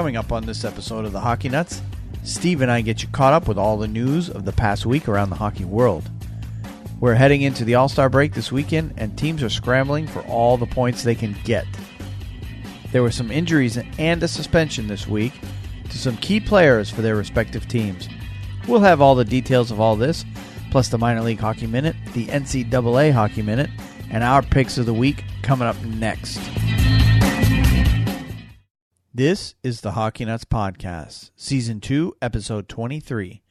Coming up on this episode of the Hockey Nuts, Steve and I get you caught up with all the news of the past week around the hockey world. We're heading into the All-Star break this weekend, and teams are scrambling for all the points they can get. There were some injuries and a suspension this week to some key players for their respective teams. We'll have all the details of all this, plus the Minor League Hockey Minute, the NCAA Hockey Minute, and our picks of the week coming up next. This is the Hockey Nuts Podcast, Season 2, Episode 23,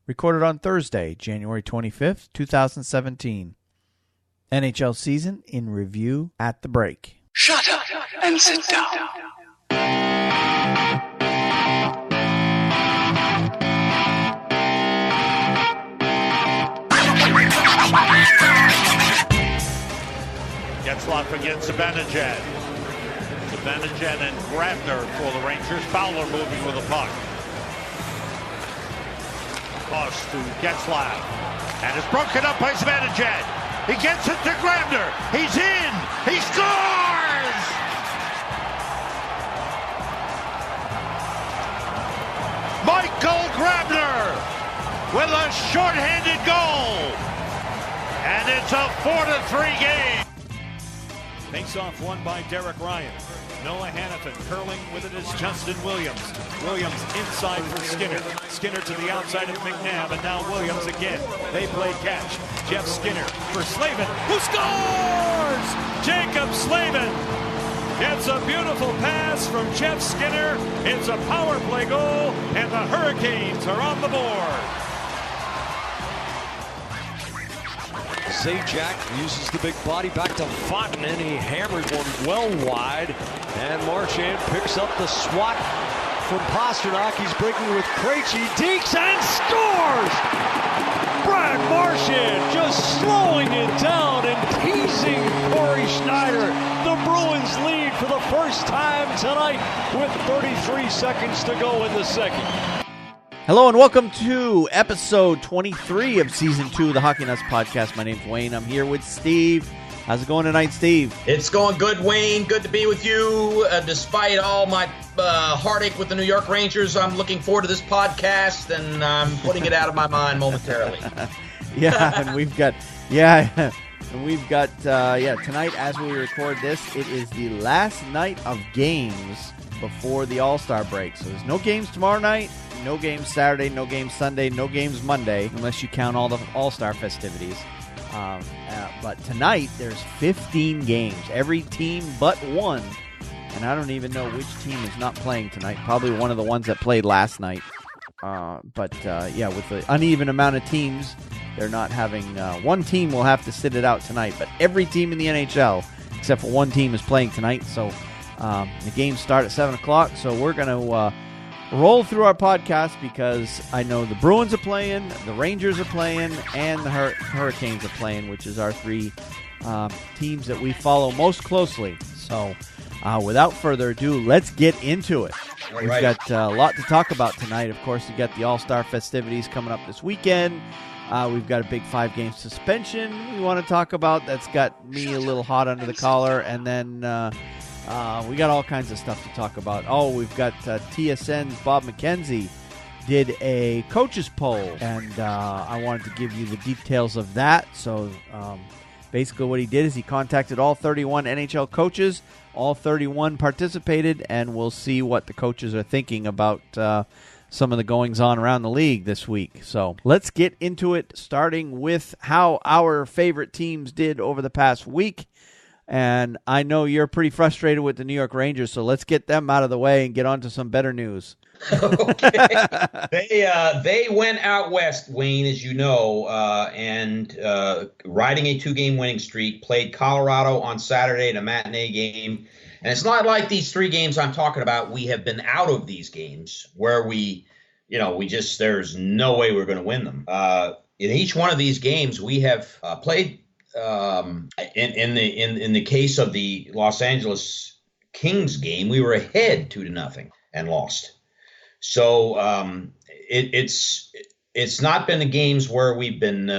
recorded on Thursday, January 25th, 2017. NHL season in review at the break. Shut up and sit down. Getzlaf against Zibanejad. Zibanejad and Grabner for the Rangers. Fowler moving with the puck. Toss to Getzlaf. And it's broken up by Zibanejad. He gets it to Grabner. He's in. He scores! Michael Grabner with a shorthanded goal. And it's a 4-3 game. Face-off won by Derek Ryan. Noah Hannafin curling with it is Justin Williams. Williams inside for Skinner. Skinner to the outside of McNabb, and now Williams again. They play catch. Jeff Skinner for Slavin, who scores! Jacob Slavin gets a beautiful pass from Jeff Skinner. It's a power play goal, and the Hurricanes are on the board. Zajac uses the big body back to Fonten, and he hammered one well wide. And Marchand picks up the swat from Pasternak. He's breaking with Krejci, dekes and scores! Brad Marchand just slowing it down and teasing Corey Schneider. The Bruins lead for the first time tonight with 33 seconds to go in the second. Hello and welcome to episode 23 of Season 2 of the Hockey Nuts Podcast. My name's Wayne. I'm here with Steve. How's it going tonight, Steve? It's going good, Wayne. Good to be with you. Despite all my heartache with the New York Rangers, I'm looking forward to this podcast, and I'm putting it out of my mind momentarily. And we've got tonight as we record this, it is the last night of games before the All-Star break. So there's no games tomorrow night. No games Saturday, no games Sunday, no games Monday, unless you count all the All-Star festivities. But tonight, there's 15 games. Every team but one. And I don't even know which team is not playing tonight. Probably one of the ones that played last night. With the uneven amount of teams, they're not having... one team will have to sit it out tonight. But every team in the NHL, except for one team, is playing tonight. So the games start at 7 o'clock. So we're going to... roll through our podcast because I know the Bruins are playing, the Rangers are playing, and the Hurricanes are playing, which is our three teams that we follow most closely. So without further ado, let's get into it. We've got a lot to talk about tonight. Of course, we've got the All-Star festivities coming up this weekend. We've got a big 5-game suspension we want to talk about that's got me a little hot under the collar. And then... we got all kinds of stuff to talk about. Oh, we've got TSN's Bob McKenzie did a coaches poll, and I wanted to give you the details of that. So basically what he did is he contacted all 31 NHL coaches. All 31 participated, and we'll see what the coaches are thinking about some of the goings-on around the league this week. So let's get into it, starting with how our favorite teams did over the past week. And I know you're pretty frustrated with the New York Rangers, so let's get them out of the way and get on to some better news. Okay. They went out west, Wayne, as you know, and riding a 2-game winning streak, played Colorado on Saturday in a matinee game. And it's not like these 3 games I'm talking about, we have been out of these games where there's no way we're going to win them. In each one of these games, we have played. In the case of the Los Angeles Kings game, we were ahead 2-0 and lost. So it's not been the games where we've been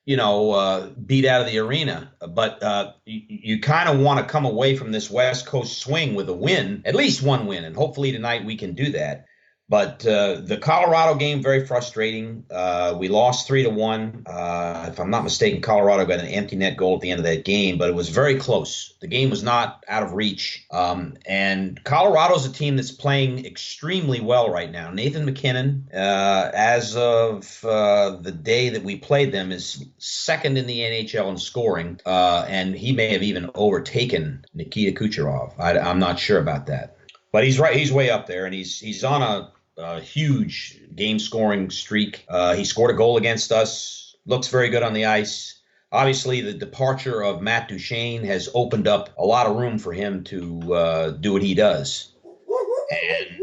beat out of the arena. But you kind of want to come away from this West Coast swing with a win, at least one win, and hopefully tonight we can do that. But the Colorado game, very frustrating. We lost 3-1. If I'm not mistaken, Colorado got an empty net goal at the end of that game, but it was very close. The game was not out of reach. And Colorado's a team that's playing extremely well right now. Nathan MacKinnon, as of the day that we played them, is second in the NHL in scoring, and he may have even overtaken Nikita Kucherov. I'm not sure about that. But he's right. He's way up there, and he's on a huge game-scoring streak. He scored a goal against us. Looks very good on the ice. Obviously, the departure of Matt Duchene has opened up a lot of room for him to do what he does. And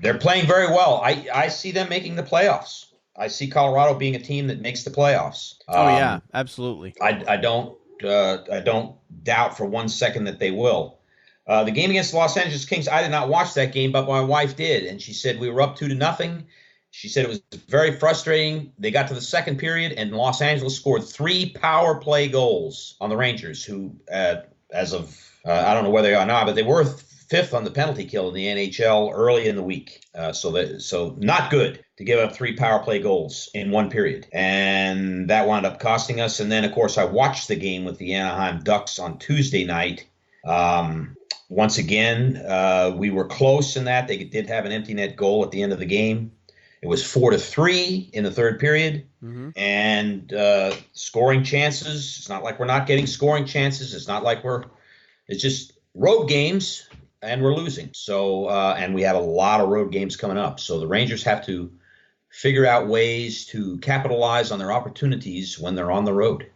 they're playing very well. I see them making the playoffs. I see Colorado being a team that makes the playoffs. Yeah, absolutely. I don't doubt for 1 second that they will. The game against the Los Angeles Kings, I did not watch that game, but my wife did, and she said we were up 2-0. She said it was very frustrating. They got to the second period, and Los Angeles scored 3 power play goals on the Rangers, who, as of I don't know where they are now, but they were 5th on the penalty kill in the NHL early in the week. So not good to give up 3 power play goals in one period, and that wound up costing us. And then, of course, I watched the game with the Anaheim Ducks on Tuesday night. Once again, we were close in that. They did have an empty net goal at the end of the game. It was 4-3 in the third period. Mm-hmm. And scoring chances, it's not like we're not getting scoring chances. It's not like it's just road games, and we're losing. So, and we have a lot of road games coming up. So the Rangers have to figure out ways to capitalize on their opportunities when they're on the road.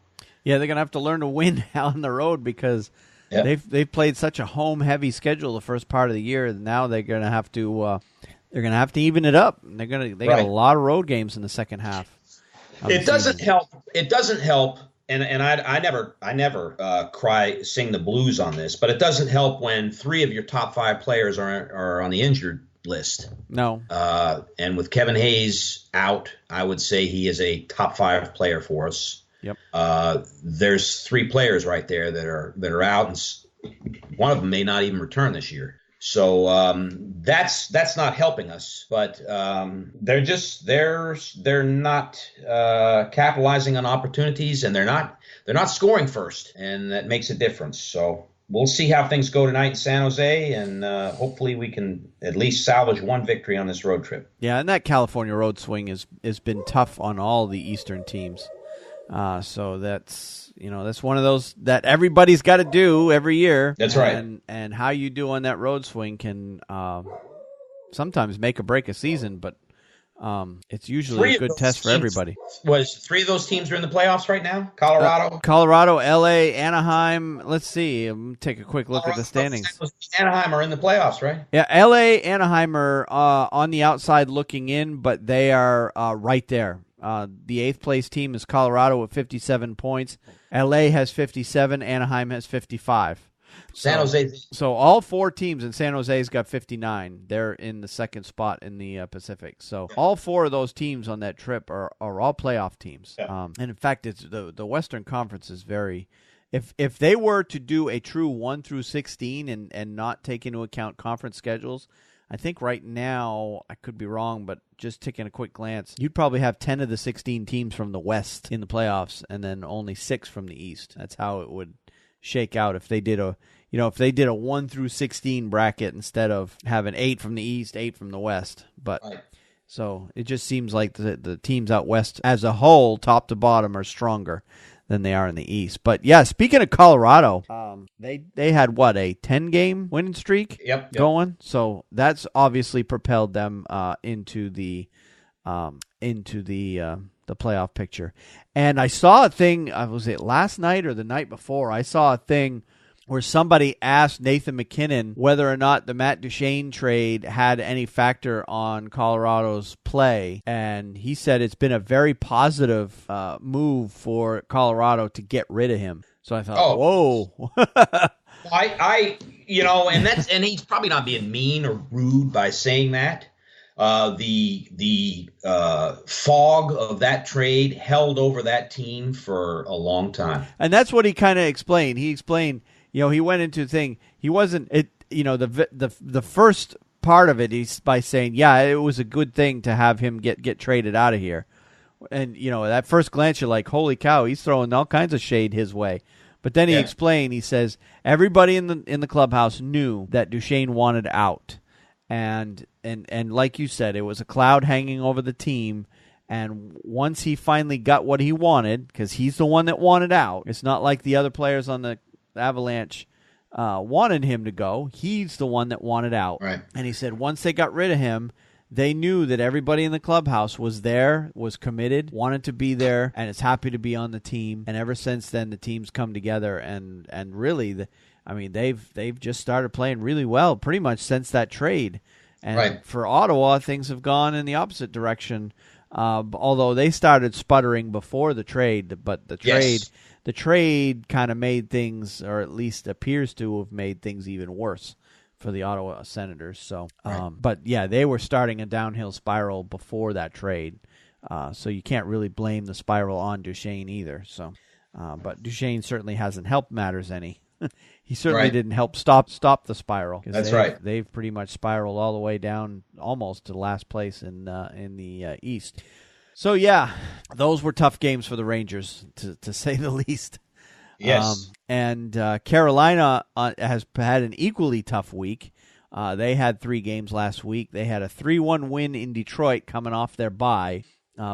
Yeah, they're going to have to learn to win on the road because they've played such a home heavy schedule the first part of the year. And now they're going to have to even it up. They got a lot of road games in the second half. It doesn't help. It doesn't help. And I never sing the blues on this, but it doesn't help when 3 of your top 5 players are on the injured list. No. And with Kevin Hayes out, I would say he is a top 5 player for us. Yep. There's 3 players right there that are out, and one of them may not even return this year. So that's not helping us. But they're not capitalizing on opportunities, and they're not scoring first, and that makes a difference. So we'll see how things go tonight in San Jose, and hopefully we can at least salvage one victory on this road trip. Yeah, and that California road swing has been tough on all the Eastern teams. So that's one of those that everybody's got to do every year. That's right. And how you do on that road swing can sometimes make or break a season, but it's usually a good test for everybody. Was 3 of those teams are in the playoffs right now? Colorado, LA, Anaheim. Let's see. Take a quick look at the standings. Anaheim are in the playoffs, right? Yeah, LA, Anaheim are on the outside looking in, but they are right there. The 8th place team is Colorado with 57 points. LA has 57. Anaheim has 55. San Jose. So all 4 teams in San Jose's got 59. They're in the second spot in the Pacific. So all 4 of those teams on that trip are all playoff teams. Yeah. And in fact, it's the Western Conference is very. If they were to do a true 1 through 16 and not take into account conference schedules, I think right now, I could be wrong, but just taking a quick glance, you'd probably have 10 of the 16 teams from the West in the playoffs, and then only 6 from the East. That's how it would shake out if they did a 1 through 16 bracket instead of having 8 from the East, 8 from the West. But so it just seems like the teams out West as a whole, top to bottom, are stronger than they are in the East. But yeah, speaking of Colorado, they had a 10-game winning streak going. So that's obviously propelled them into the playoff picture. And I saw a thing, was it last night or the night before? I saw a thing where somebody asked Nathan MacKinnon whether or not the Matt Duchene trade had any factor on Colorado's play, and he said it's been a very positive move for Colorado to get rid of him. So I thought, whoa. and he's probably not being mean or rude by saying that. The fog of that trade held over that team for a long time. And that's what he kind of explained. He explained, he went into the thing. He wasn't the first part of it. He's by saying, yeah, it was a good thing to have him get traded out of here. And at first glance, you're like, holy cow, he's throwing all kinds of shade his way. But then he explained. He says everybody in the clubhouse knew that Duchesne wanted out, and like you said, it was a cloud hanging over the team. And once he finally got what he wanted, because he's the one that wanted out, it's not like the other players on the Avalanche wanted him to go. He's the one that wanted out. Right. And he said once they got rid of him, they knew that everybody in the clubhouse was there, was committed, wanted to be there, and is happy to be on the team. And ever since then, the team's come together, and really, they've just started playing really well, pretty much since that trade. And for Ottawa, things have gone in the opposite direction. Although they started sputtering before the trade, but the trade kind of made things, or at least appears to have made things even worse for the Ottawa Senators. So, but yeah, they were starting a downhill spiral before that trade. So you can't really blame the spiral on Duchesne either. So, but Duchesne certainly hasn't helped matters any. He certainly didn't help stop the spiral. That's right. They've pretty much spiraled all the way down almost to last place in the East. So yeah, those were tough games for the Rangers, to say the least. Yes. And Carolina has had an equally tough week. They had 3 games last week. They had a 3-1 win in Detroit coming off their bye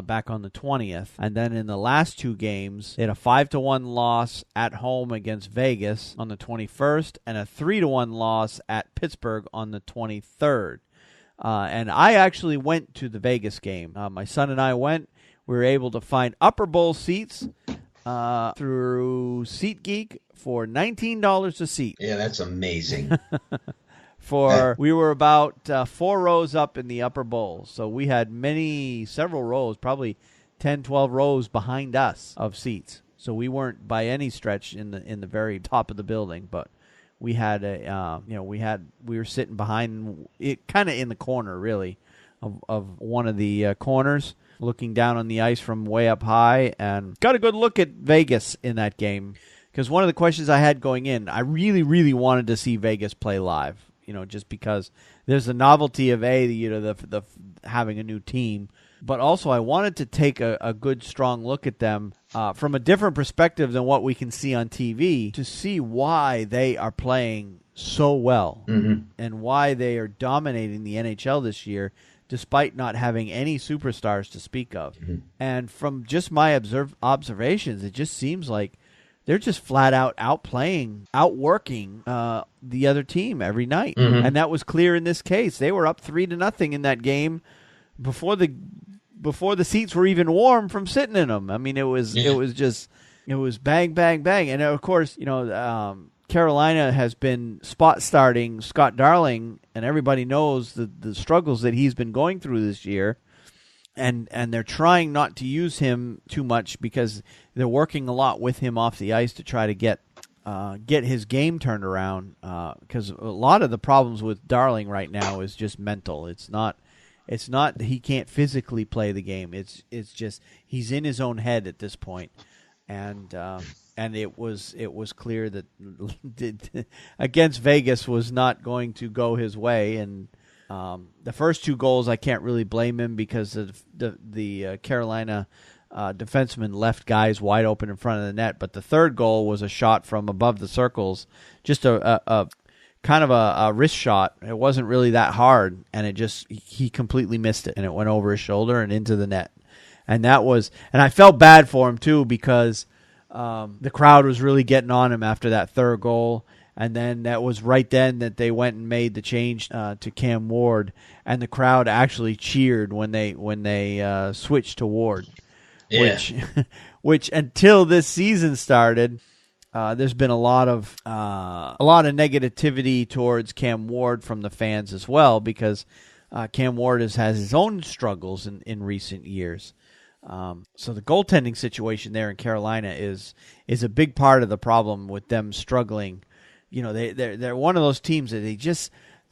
back on the 20th. And then in the last 2 games, they had a 5-1 loss at home against Vegas on the 21st and a 3-1 loss at Pittsburgh on the 23rd. And I actually went to the Vegas game. My son and I went. We were able to find upper bowl seats through SeatGeek for $19 a seat. Yeah, that's amazing. We were about 4 rows up in the upper bowl, so we had several rows, probably 10, 12 rows behind us of seats. So we weren't by any stretch in the very top of the building, but we had we were sitting behind it, kind of in the corner, really, of one of the corners, looking down on the ice from way up high, and got a good look at Vegas in that game. Because one of the questions I had going in, I really, really wanted to see Vegas play live. Just because there's the novelty of the having a new team, but also I wanted to take a good, strong look at them from a different perspective than what we can see on TV, to see why they are playing so well and why they are dominating the NHL this year, despite not having any superstars to speak of. And from just my observations, it just seems like they're just flat out outworking the other team every night. And that was clear in this case. They were up 3-0 in that game before the seats were even warm from sitting in them. I mean, it was bang, bang, bang. And of course, Carolina has been spot starting Scott Darling, and everybody knows the struggles that he's been going through this year. And they're trying not to use him too much because they're working a lot with him off the ice to try to get his game turned around. Because a lot of the problems with Darling right now is just mental. It's not that he can't physically play the game. It's just he's in his own head at this point. And it was clear that against Vegas was not going to go his way. And the first 2 goals, I can't really blame him because the Carolina defenseman left guys wide open in front of the net. But the third goal was a shot from above the circles, just a kind of a wrist shot. It wasn't really that hard, and he completely missed it, and it went over his shoulder and into the net. And I felt bad for him too, because the crowd was really getting on him after that third goal. And then that was right then that they went and made the change to Cam Ward, and the crowd actually cheered when they switched to Ward, which until this season started, there's been a lot of negativity towards Cam Ward from the fans as well, because Cam Ward has his own struggles in recent years. So the goaltending situation there in Carolina is a big part of the problem with them struggling. They're one of those teams that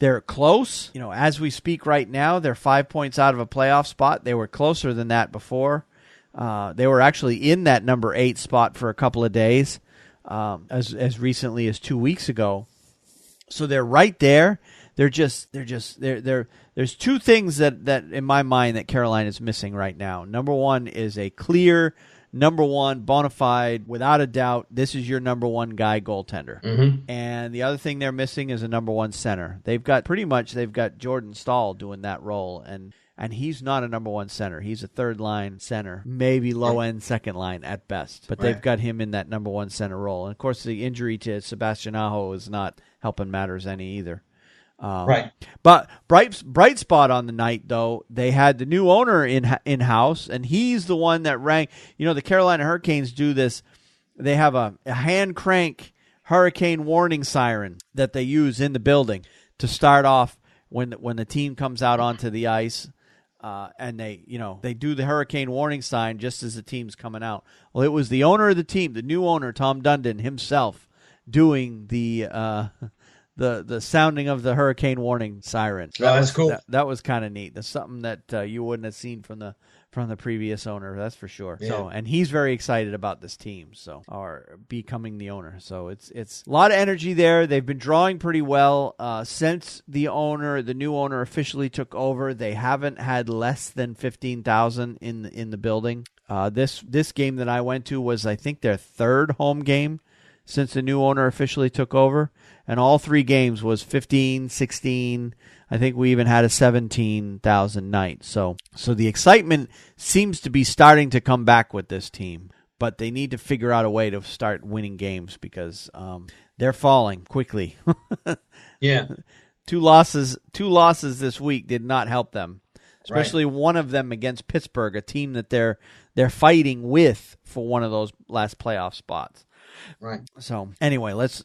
They're close. As we speak right now, they're 5 points out of a playoff spot. They were closer than that before. They were actually in that number 8 spot for a couple of days, as recently as 2 weeks ago. So they're right there. There's two things that in my mind that Carolina is missing right now. Number one is a clear number one, bona fide, without a doubt, this is your number one guy goaltender. Mm-hmm. And the other thing they're missing is a number one center. They've got Jordan Staal doing that role, and he's not a number one center. He's a third line center, maybe low end second line at best. But they've got him in that number one center role. And of course, the injury to Sebastian Aho is not helping matters any either. But bright spot on the night, though, they had the new owner in house, and he's the one that rang. The Carolina Hurricanes do this. They have a hand crank hurricane warning siren that they use in the building to start off when the team comes out onto the ice, and they do the hurricane warning sign just as the team's coming out. Well, it was the owner of the team, the new owner, Tom Dundon himself, doing the sounding of the hurricane warning siren. That's cool. That was kind of neat. That's something that you wouldn't have seen from the previous owner, that's for sure. Yeah. So, and he's very excited about this team, or becoming the owner. So it's a lot of energy there. They've been drawing pretty well since the new owner officially took over. They haven't had less than 15,000 in the building. This game that I went to was, I think, their third home game since the new owner officially took over. And all 3 games was 15, 16. I think we even had a 17,000 night. So the excitement seems to be starting to come back with this team. But they need to figure out a way to start winning games because they're falling quickly. Yeah. Two losses this week did not help them. Especially one of them against Pittsburgh, a team that they're fighting with for one of those last playoff spots. Right. So anyway, let's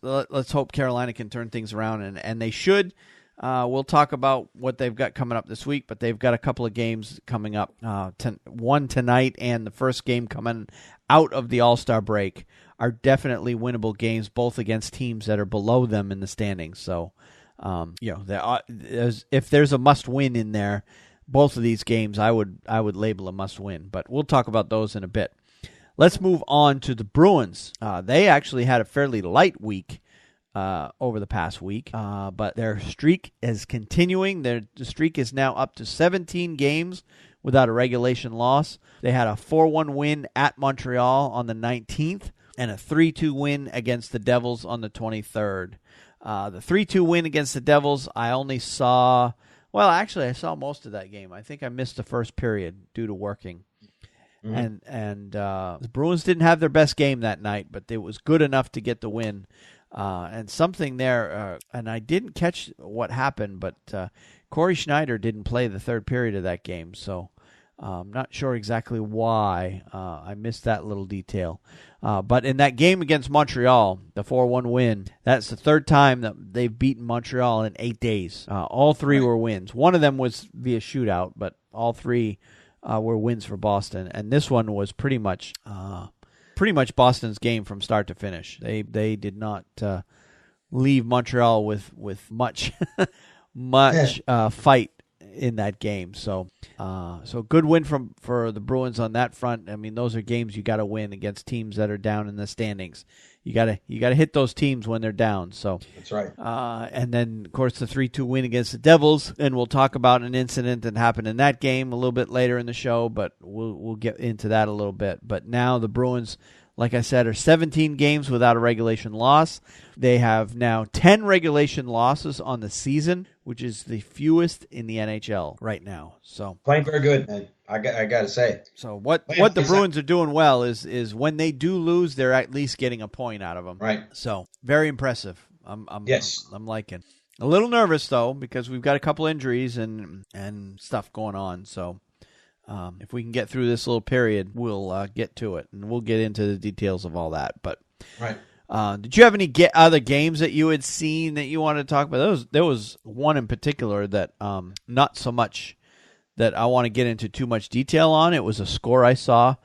hope Carolina can turn things around, and they should. We'll talk about what they've got coming up this week, but they've got a couple of games coming up. One tonight and the first game coming out of the All-Star break are definitely winnable games, both against teams that are below them in the standings. So, if there's a must-win in there, both of these games I would label a must-win. But we'll talk about those in a bit. Let's move on to the Bruins. They actually had a fairly light week over the past week, but their streak is continuing. The streak is now up to 17 games without a regulation loss. They had a 4-1 win at Montreal on the 19th and a 3-2 win against the Devils on the 23rd. The 3-2 win against the Devils, I only saw... Well, actually, I saw most of that game. I think I missed the first period due to working. Mm-hmm. And the Bruins didn't have their best game that night, but it was good enough to get the win. And something there, and I didn't catch what happened, but Corey Schneider didn't play the third period of that game, so I'm not sure exactly why. I missed that little detail. But in that game against Montreal, the 4-1 win, that's the third time that they've beaten Montreal in 8 days. All 3 were wins. One of them was via shootout, but all 3 were wins for Boston, and this one was pretty much Boston's game from start to finish. They did not leave Montreal with much fight in that game. So good win for the Bruins on that front. I mean, those are games you got to win against teams that are down in the standings. You got to hit those teams when they're down. So that's right. And then, of course, the 3-2 win against the Devils, and we'll talk about an incident that happened in that game a little bit later in the show, but we'll get into that a little bit. But now the Bruins, like I said, are 17 games without a regulation loss. They have now 10 regulation losses on the season, which is the fewest in the NHL right now. So playing very good, man. I got to say. So what the Bruins are doing well is when they do lose, they're at least getting a point out of them. Right. So very impressive. I'm liking. A little nervous though because we've got a couple injuries and stuff going on. So if we can get through this little period, we'll get to it and we'll get into the details of all that. But right. Did you have any other games that you had seen that you wanted to talk about? There was one in particular that not so much that I want to get into too much detail on. It was a score I saw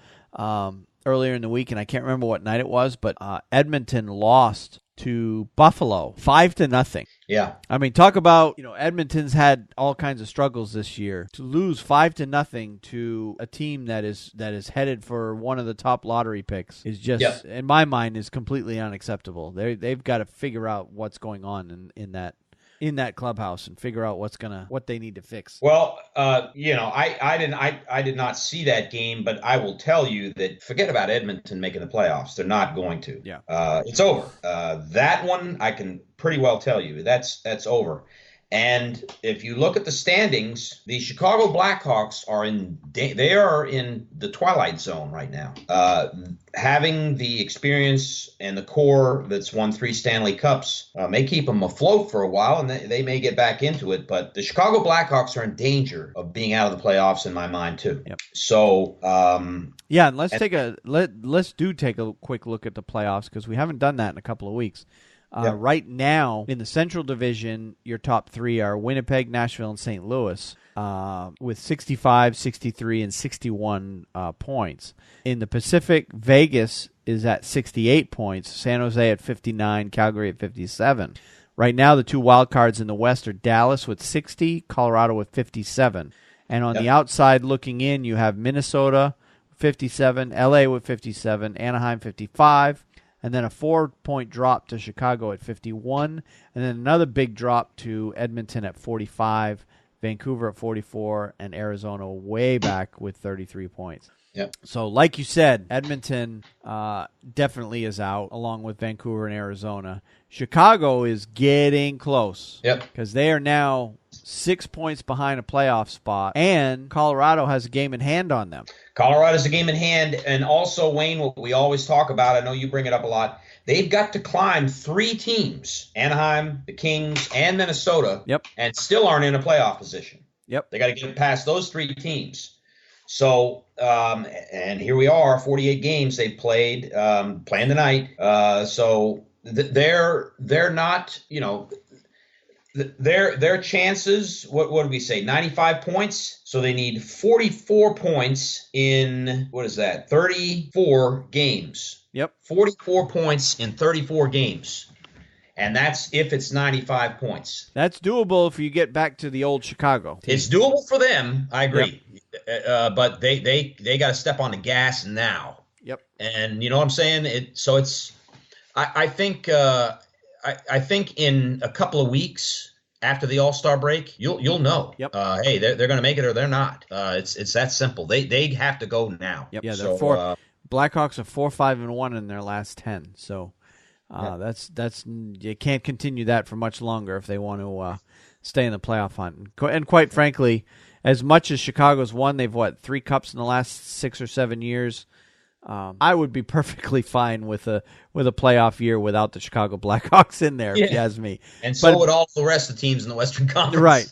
earlier in the week, and I can't remember what night it was, but Edmonton lost to Buffalo 5-0. Yeah. I mean, talk about, Edmonton's had all kinds of struggles this year. To lose 5-0 to a team that is headed for one of the top lottery picks is just, in my mind, is completely unacceptable. They've got to figure out what's going on in that clubhouse and figure out what they need to fix. Well, I did not see that game, but I will tell you that forget about Edmonton making the playoffs. They're not going to. Yeah. It's over. That one I can pretty well tell you that's over. And if you look at the standings, the Chicago Blackhawks are in the twilight zone right now. Having the experience and the core that's won 3 Stanley Cups may keep them afloat for a while, and they may get back into it. But the Chicago Blackhawks are in danger of being out of the playoffs, in my mind, too. Yep. So, and let's take a quick look at the playoffs, because we haven't done that in a couple of weeks. Right now, in the Central Division, your top 3 are Winnipeg, Nashville, and St. Louis with 65, 63, and 61 points. In the Pacific, Vegas is at 68 points, San Jose at 59, Calgary at 57. Right now, the 2 wild cards in the West are Dallas with 60, Colorado with 57. And on the outside looking in, you have Minnesota 57, LA with 57, Anaheim 55. And then a 4-point drop to Chicago at 51. And then another big drop to Edmonton at 45, Vancouver at 44, and Arizona way back with 33 points. Yep. So like you said, Edmonton definitely is out, along with Vancouver and Arizona. Chicago is getting close. Yep. Because they are now 6 points behind a playoff spot, and Colorado has a game in hand on them. Colorado's a game in hand, and also, Wayne, what we always talk about, I know you bring it up a lot, they've got to climb 3 teams, Anaheim, the Kings, and Minnesota, and still aren't in a playoff position. Yep. They got to get past those 3 teams. So, and here we are, 48 games they've played, playing tonight. So they're not, their chances, what do we say, 95 points? So they need 44 points in, 34 games. Yep. 44 points in 34 games. And that's if it's 95 points. That's doable if you get back to the old Chicago team. It's doable for them, I agree. Yep. But they got to step on the gas now. Yep. And you know what I'm saying? I think in a couple of weeks after the All-Star break, you'll know. Yep. Hey, they're going to make it or they're not. It's that simple. They have to go now. Yep. Yeah. They're Blackhawks are 4-5-1 in their last 10. So that's you can't continue that for much longer if they want to stay in the playoff hunt. And quite frankly, as much as Chicago's won, they've 3 cups in the last 6 or 7 years. I would be perfectly fine with a playoff year without the Chicago Blackhawks in there, if you ask me. And so would all the rest of the teams in the Western Conference. Right.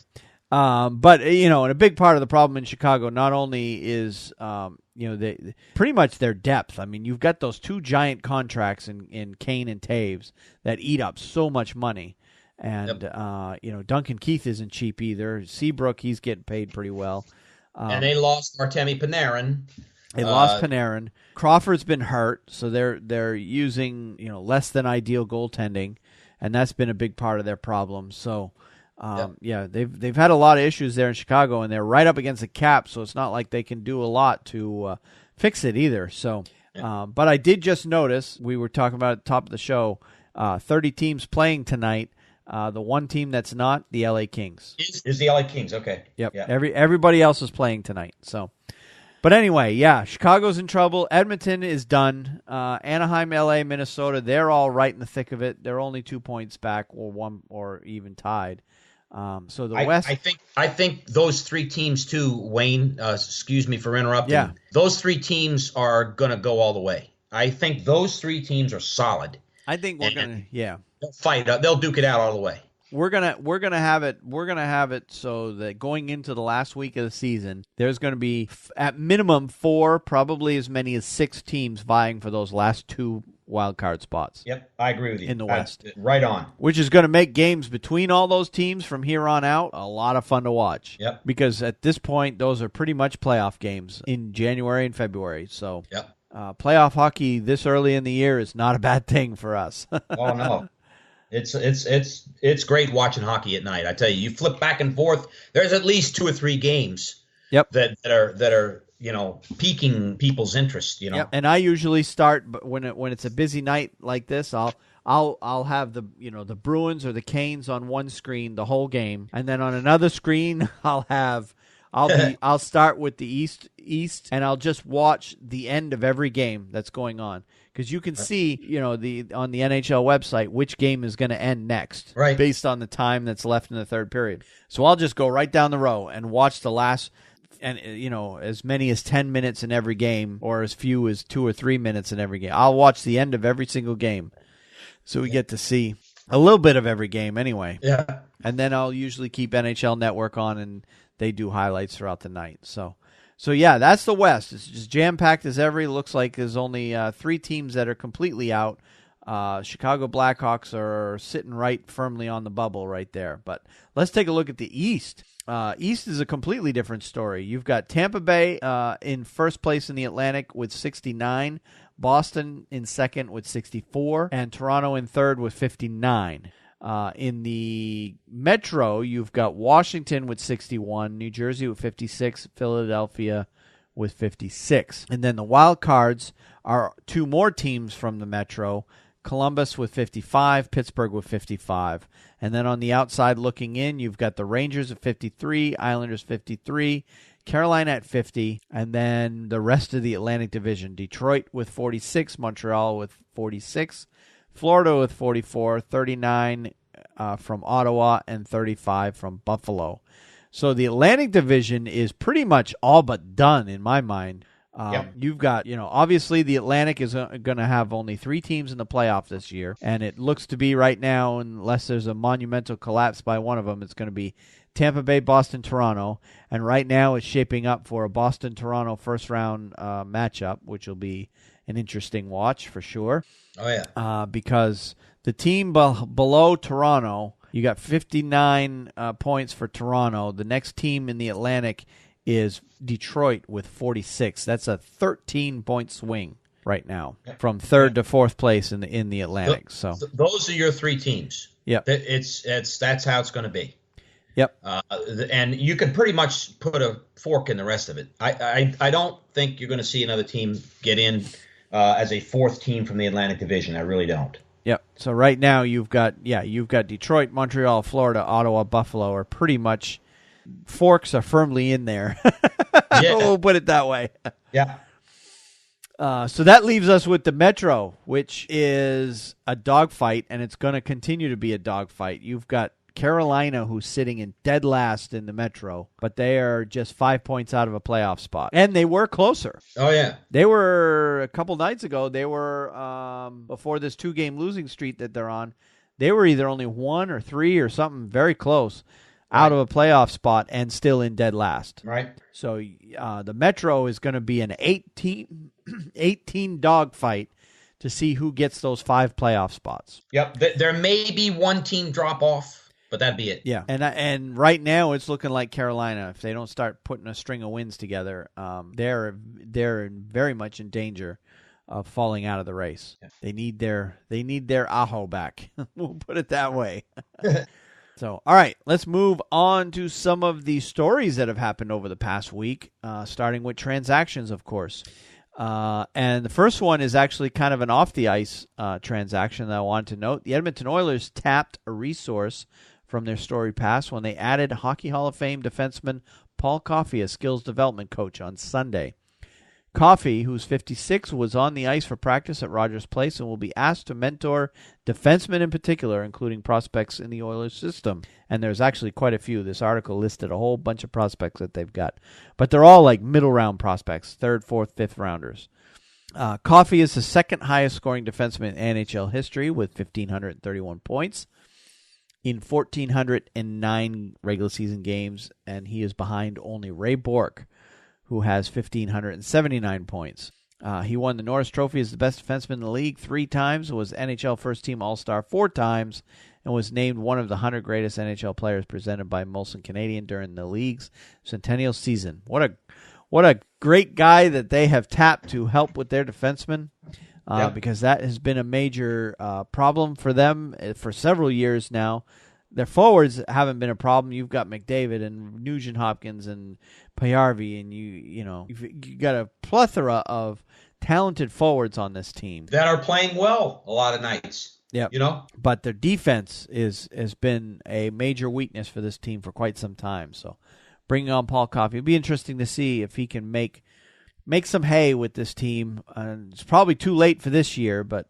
But, and a big part of the problem in Chicago not only is, they pretty much their depth. I mean, you've got those 2 giant contracts in Kane and Taves that eat up so much money. And, Duncan Keith isn't cheap either. Seabrook, he's getting paid pretty well. And they lost Artemi Panarin. They lost Panarin. Crawford's been hurt, so they're using less than ideal goaltending, and that's been a big part of their problem. So, they've had a lot of issues there in Chicago, and they're right up against the cap, so it's not like they can do a lot to fix it either. So, but I did just notice, we were talking about at the top of the show, 30 teams playing tonight. The one team that's not, the LA Kings. Is the LA Kings, okay. Yep. Yeah. Everybody else is playing tonight. So, but anyway, Chicago's in trouble. Edmonton is done. Anaheim, LA, Minnesota, they're all right in the thick of it. They're only 2 points back, or one, or even tied. So the West. I think those 3 teams too, Wayne. Excuse me for interrupting. Yeah. Those 3 teams are gonna go all the way. I think those 3 teams are solid. I think we're gonna. They'll fight. They'll duke it out all the way. We're gonna have it so that going into the last week of the season, there's gonna be at minimum 4, probably as many as 6 teams vying for those last 2 wild card spots. Yep, I agree with you. In the West. Right on. Which is going to make games between all those teams from here on out a lot of fun to watch. Yep. Because at this point, those are pretty much playoff games in January and February. So playoff hockey this early in the year is not a bad thing for us. Oh, no. It's great watching hockey at night. I tell you flip back and forth. There's at least 2 or 3 games. Yep. That are piquing people's interest. Yep. And I usually start when it's a busy night like this. I'll have the the Bruins or the Canes on one screen the whole game, and then on another screen I'll start with the East, and I'll just watch the end of every game that's going on, because you can see on the NHL website which game is going to end next, right, based on the time that's left in the third period. So I'll just go right down the row and watch the last. And, as many as 10 minutes in every game, or as few as 2 or 3 minutes in every game. I'll watch the end of every single game, so we get to see a little bit of every game anyway. Yeah. And then I'll usually keep NHL Network on, and they do highlights throughout the night. So yeah, that's the West. It's just jam-packed as ever. It looks like there's only 3 teams that are completely out. Chicago Blackhawks are sitting right firmly on the bubble right there. But let's take a look at the East. East is a completely different story. You've got Tampa Bay in first place in the Atlantic with 69, Boston in second with 64, and Toronto in third with 59. In the Metro, you've got Washington with 61, New Jersey with 56, Philadelphia with 56. And then the wild cards are 2 more teams from the Metro, Columbus with 55, Pittsburgh with 55. And then on the outside looking in, you've got the Rangers at 53, Islanders 53, Carolina at 50, and then the rest of the Atlantic Division, Detroit with 46, Montreal with 46, Florida with 44, 39 from Ottawa, and 35 from Buffalo. So the Atlantic Division is pretty much all but done in my mind. You've got, obviously the Atlantic is going to have only 3 teams in the playoff this year, and it looks to be right now, unless there's a monumental collapse by one of them, it's going to be Tampa Bay, Boston, Toronto, and right now it's shaping up for a Boston-Toronto first-round matchup, which will be an interesting watch for sure. Oh, yeah. Because the team below Toronto, you got 59 points for Toronto. The next team in the Atlantic is Detroit with 46. That's a 13-point swing right now from third to fourth place in the Atlantic. So those are your 3 teams. Yep. That's how it's going to be. Yep. And you can pretty much put a fork in the rest of it. I don't think you're going to see another team get in as a 4th team from the Atlantic Division. I really don't. Yep. So right now you've got Detroit, Montreal, Florida, Ottawa, Buffalo are pretty much. Forks are firmly in there. Yeah. We'll put it that way. Yeah. So that leaves us with the Metro, which is a dogfight, and it's going to continue to be a dogfight. You've got Carolina, who's sitting in dead last in the Metro, but they are just 5 points out of a playoff spot. And they were closer. Oh, yeah. They were, a couple nights ago, they were, before this 2-game losing streak that they're on, they were either only 1 or 3 or something very close. Out of a playoff spot and still in dead last. Right. So the Metro is going to be an 18 dog fight to see who gets those 5 playoff spots. Yep. There may be one team drop off, but that'd be it. Yeah. And right now it's looking like Carolina. If they don't start putting a string of wins together, they're very much in danger of falling out of the race. Yeah. They need their Aho back. We'll put it that way. So, all right, let's move on to some of the stories that have happened over the past week, starting with transactions, of course. And the first one is actually kind of an off-the-ice transaction that I wanted to note. The Edmonton Oilers tapped a resource from their story past when they added Hockey Hall of Fame defenseman Paul Coffey as skills development coach on Sunday. Coffey, who's 56, was on the ice for practice at Rogers Place and will be asked to mentor defensemen in particular, including prospects in the Oilers system. And there's actually quite a few. This article listed a whole bunch of prospects that they've got. But they're all like middle-round prospects, 3rd, 4th, 5th rounders. Coffey is the 2nd highest scoring defenseman in NHL history with 1,531 points in 1,409 regular season games, and he is behind only Ray Bourque, who has 1,579 points. He won the Norris Trophy as the best defenseman in the league 3 times, was NHL first-team All-Star 4 times, and was named one of the 100 greatest NHL players presented by Molson Canadian during the league's centennial season. What a great guy that they have tapped to help with their defensemen. because that has been a major problem for them for several years now. Their forwards haven't been a problem. You've got McDavid and Nugent Hopkins and Pajärvi, and you got a plethora of talented forwards on this team that are playing well a lot of nights. Yeah, but their defense has been a major weakness for this team for quite some time. So, bringing on Paul Coffey, it'll be interesting to see if he can make some hay with this team. It's probably too late for this year, but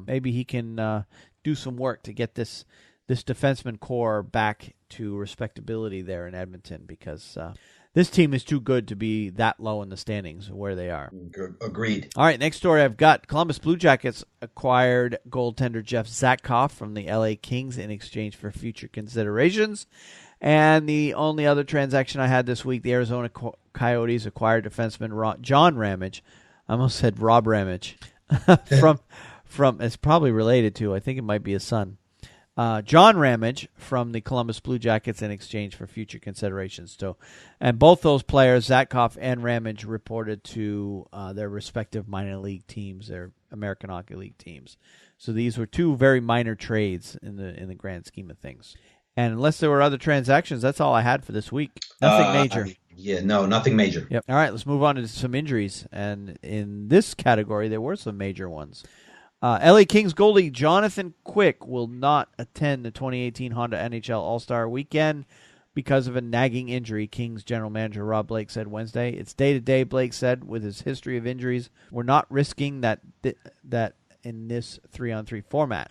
maybe he can do some work to get this defenseman core back to respectability there in Edmonton, because this team is too good to be that low in the standings where they are. Agreed. All right, next story I've got. Columbus Blue Jackets acquired goaltender Jeff Zatkoff from the LA Kings in exchange for future considerations. And the only other transaction I had this week, the Arizona Coyotes acquired defenseman John Ramage. I almost said Rob Ramage. from it's probably related to, I think it might be his son. John Ramage from the Columbus Blue Jackets in exchange for future considerations. So, and both those players, Zatkoff and Ramage, reported to their respective minor league teams, their American Hockey League teams. So these were two very minor trades in the grand scheme of things. And unless there were other transactions, that's all I had for this week. Nothing major. Nothing major. Yep. All right, let's move on to some injuries. And in this category, there were some major ones. LA Kings goalie Jonathan Quick will not attend the 2018 Honda NHL All-Star Weekend because of a nagging injury, Kings general manager Rob Blake said Wednesday. It's day-to-day, Blake said, with his history of injuries. We're not risking that in this 3-on-3 format.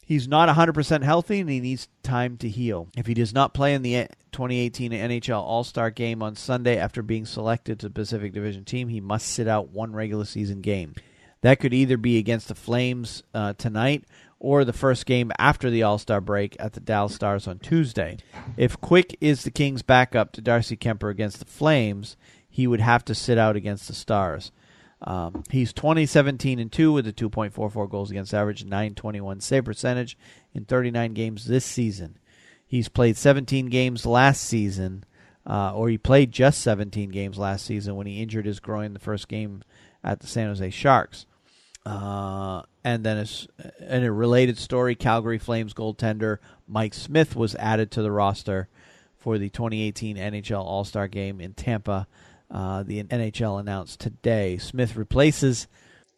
He's not 100% healthy, and he needs time to heal. If he does not play in the 2018 NHL All-Star Game on Sunday after being selected to the Pacific Division team, he must sit out one regular season game. That could either be against the Flames tonight or the first game after the All-Star break at the Dallas Stars on Tuesday. If Quick is the Kings' backup to Darcy Kemper against the Flames, he would have to sit out against the Stars. He's 20-17-2 with a 2.44 goals against average, 921 save percentage in 39 games this season. He's played 17 games last season, or he played just 17 games last season when he injured his groin the first game at the San Jose Sharks. And then in a related story, Calgary Flames goaltender Mike Smith was added to the roster for the 2018 NHL All-Star Game in Tampa. The NHL announced today. Smith replaces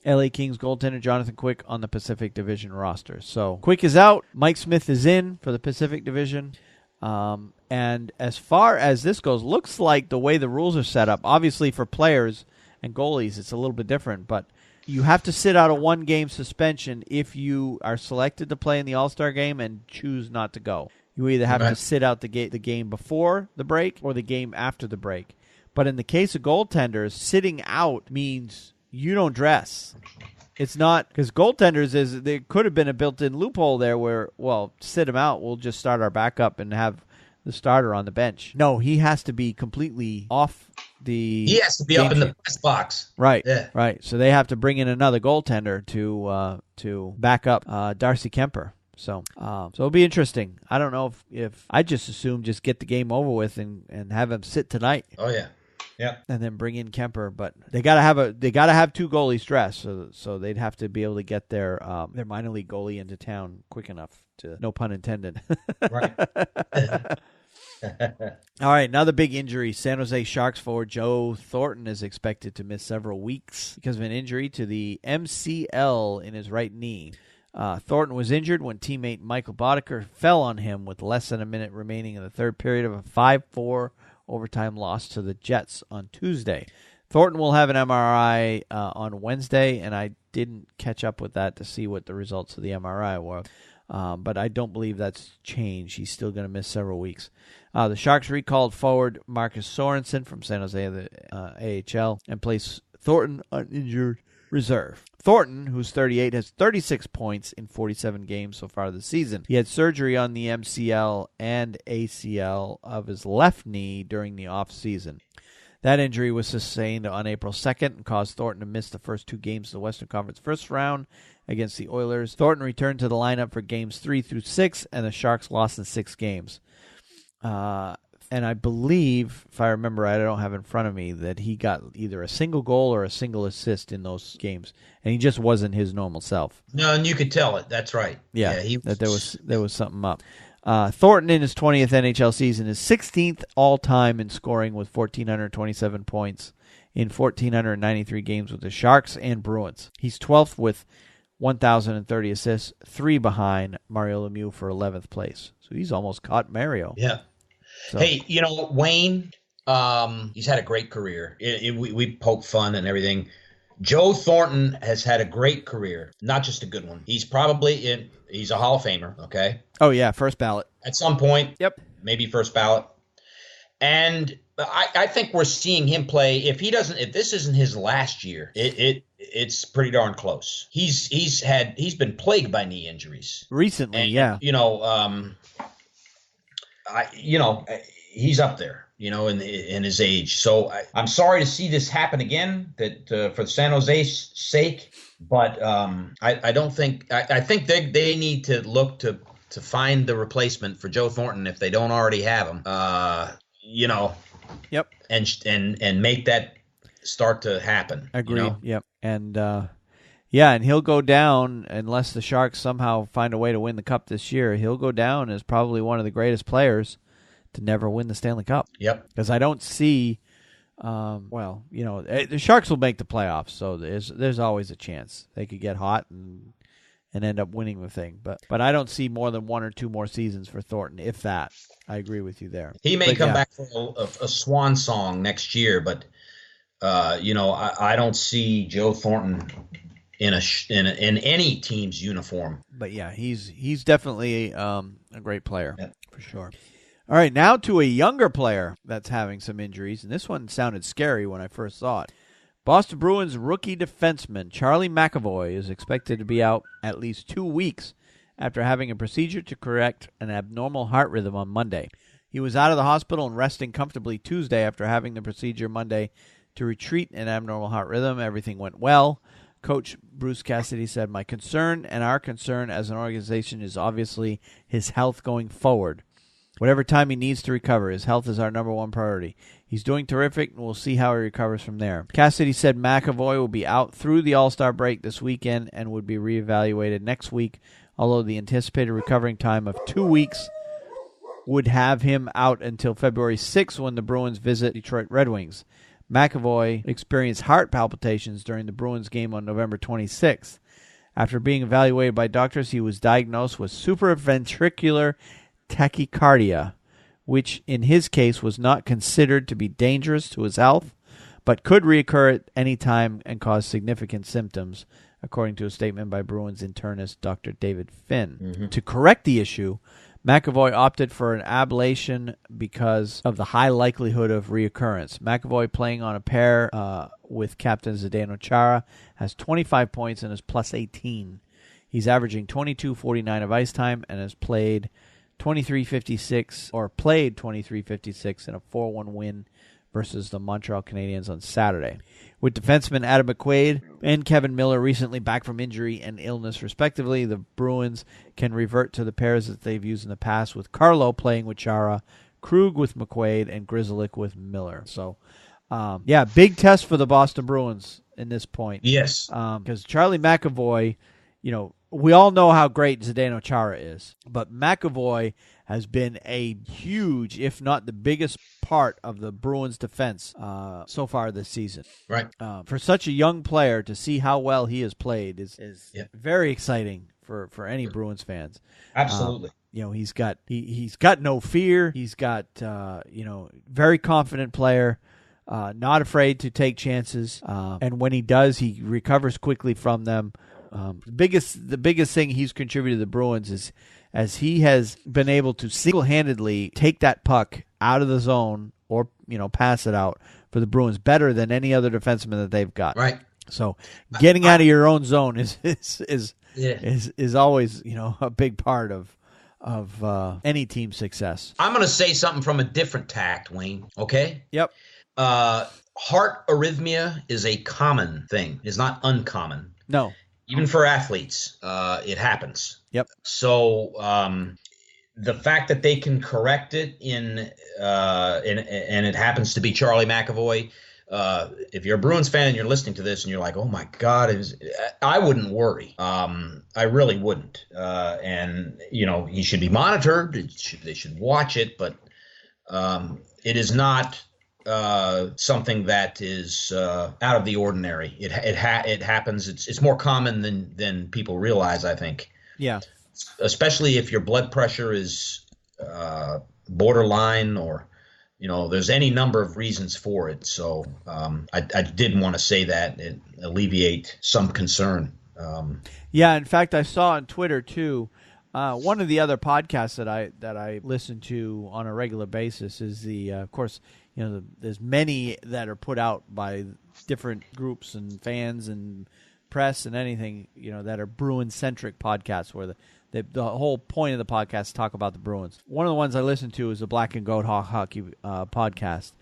LA Kings goaltender Jonathan Quick on the Pacific Division roster. So Quick is out. Mike Smith is in for the Pacific Division. And as far as this goes, looks like the way the rules are set up, obviously for players and goalies, it's a little bit different, but you have to sit out a one-game suspension if you are selected to play in the All-Star Game and choose not to go. You either have to sit out the game before the break or the game after the break. But in the case of goaltenders, sitting out means you don't dress. It's not, because goaltenders, there could have been a built-in loophole there where, well, sit him out, we'll just start our backup and have the starter on the bench. No, he has to be completely off the... He has to be up in the press box. Right, yeah. Right. So they have to bring in another goaltender to back up Darcy Kemper. So it'll be interesting. I don't know if I just assume just get the game over with and have him sit tonight. Oh, yeah. Yeah, and then bring in Kemper, but they gotta have two goalies dressed, so they'd have to be able to get their minor league goalie into town quick enough to, no pun intended. Right. All right, another big injury. San Jose Sharks forward Joe Thornton is expected to miss several weeks because of an injury to the MCL in his right knee. Thornton was injured when teammate Michael Boddicker fell on him with less than a minute remaining in the third period of a 5-4 overtime loss to the Jets on Tuesday. Thornton will have an MRI on Wednesday, and I didn't catch up with that to see what the results of the MRI were. But I don't believe that's changed. He's still going to miss several weeks. The Sharks recalled forward Marcus Sorensen from San Jose, the AHL, and placed Thornton on injured reserve. Thornton, who's 38, has 36 points in 47 games so far this season. He had surgery on the MCL and ACL of his left knee during the offseason. That injury was sustained on April 2nd and caused Thornton to miss the first two games of the Western Conference first round against the Oilers. Thornton returned to the lineup for games 3 through 6, and the Sharks lost in 6 games. And I believe, if I remember right, I don't have it in front of me, that he got either a single goal or a single assist in those games, and he just wasn't his normal self. No, and you could tell it. That's right. Yeah, that there was something up. Thornton in his 20th NHL season is 16th all-time in scoring with 1,427 points in 1,493 games with the Sharks and Bruins. He's 12th with 1,030 assists, 3 behind Mario Lemieux for 11th place. So he's almost caught Mario. Yeah. So. Hey, Wayne, he's had a great career. We poke fun and everything. Joe Thornton has had a great career, not just a good one. He's he's a Hall of Famer, okay? Oh, yeah, first ballot. At some point. Yep. Maybe first ballot. And I think we're seeing him play. If this isn't his last year, it's pretty darn close. He's been plagued by knee injuries recently. He's up there, in his age. So I'm sorry to see this happen again. That for San Jose's sake, but I don't think I think they need to look to find the replacement for Joe Thornton if they don't already have him. Yep. And make that start to happen. Agreed. Yep. And and he'll go down unless the Sharks somehow find a way to win the Cup this year. He'll go down as probably one of the greatest players to never win the Stanley Cup. Yep. Because I don't see, the Sharks will make the playoffs, so there's always a chance they could get hot and end up winning the thing. But I don't see more than 1 or 2 more seasons for Thornton, if that. I agree with you there. He may come back for a swan song next year, but I don't see Joe Thornton in any team's uniform. But yeah, he's definitely a great player for sure. All right, now to a younger player that's having some injuries, and this one sounded scary when I first saw it. Boston Bruins rookie defenseman Charlie McAvoy is expected to be out at least 2 weeks after having a procedure to correct an abnormal heart rhythm on Monday. He was out of the hospital and resting comfortably Tuesday after having the procedure Monday to retreat an abnormal heart rhythm. Everything went well. Coach Bruce Cassidy said, "My concern and our concern as an organization is obviously his health going forward. Whatever time he needs to recover, his health is our number one priority. He's doing terrific, and we'll see how he recovers from there." Cassidy said McAvoy will be out through the All-Star break this weekend and would be reevaluated next week, although the anticipated recovering time of 2 weeks would have him out until February 6th when the Bruins visit Detroit Red Wings. McAvoy experienced heart palpitations during the Bruins game on November 26th. After being evaluated by doctors, he was diagnosed with supraventricular tachycardia, which in his case was not considered to be dangerous to his health, but could reoccur at any time and cause significant symptoms, according to a statement by Bruins internist Dr. David Finn. Mm-hmm. To correct the issue, McAvoy opted for an ablation because of the high likelihood of reoccurrence. McAvoy, playing on a pair with captain Zdeno Chara, has 25 points and is plus 18. He's averaging 22.49 of ice time and has played 23.56 in a 4-1 win versus the Montreal Canadiens on Saturday. With defenseman Adam McQuaid and Kevin Miller recently back from injury and illness, respectively, the Bruins can revert to the pairs that they've used in the past, with Carlo playing with Chara, Krug with McQuaid, and Grzelcyk with Miller. So, big test for the Boston Bruins in this point. Yes. Because Charlie McAvoy, we all know how great Zdeno Chara is, but McAvoy has been a huge, if not the biggest part of the Bruins' defense so far this season. Right. For such a young player to see how well he has played is very exciting for any Bruins fans. Absolutely. He's got no fear. He's got very confident player. Not afraid to take chances, and when he does, he recovers quickly from them. The biggest thing he's contributed to the Bruins is as he has been able to single-handedly take that puck out of the zone or pass it out for the Bruins better than any other defenseman that they've got. Right. So getting out of your own zone is always a big part of any team's success. I'm going to say something from a different tact, Wayne. Okay. Yep. Heart arrhythmia is a common thing. It's not uncommon. No. Even for athletes, it happens. Yep. So the fact that they can correct it and it happens to be Charlie McAvoy. If you're a Bruins fan and you're listening to this and you're like, oh my God, I wouldn't worry. I really wouldn't. And he should be monitored. They should watch it, but it is not something that is out of the ordinary. It happens. It's more common than people realize, I think. Yeah. Especially if your blood pressure is borderline, or there's any number of reasons for it. So I did want to say that and alleviate some concern. Yeah, in fact, I saw on Twitter too. One of the other podcasts that I listen to on a regular basis is of course, there's many that are put out by different groups and fans and press and anything, that are Bruin-centric podcasts where the whole point of the podcast is to talk about the Bruins. One of the ones I listen to is the Black and Gold Hockey podcast.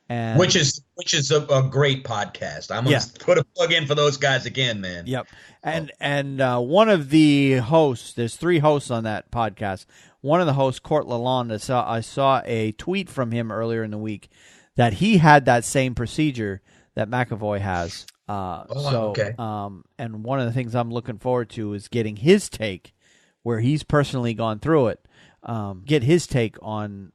And which is a great podcast. I'm going to put a plug in for those guys again, man. Yep. And one of the hosts, there's 3 hosts on that podcast. One of the hosts, Court Lalonde, I saw a tweet from him earlier in the week that he had that same procedure that McAvoy has. Okay. And one of the things I'm looking forward to is getting his take, where he's personally gone through it. Get his take on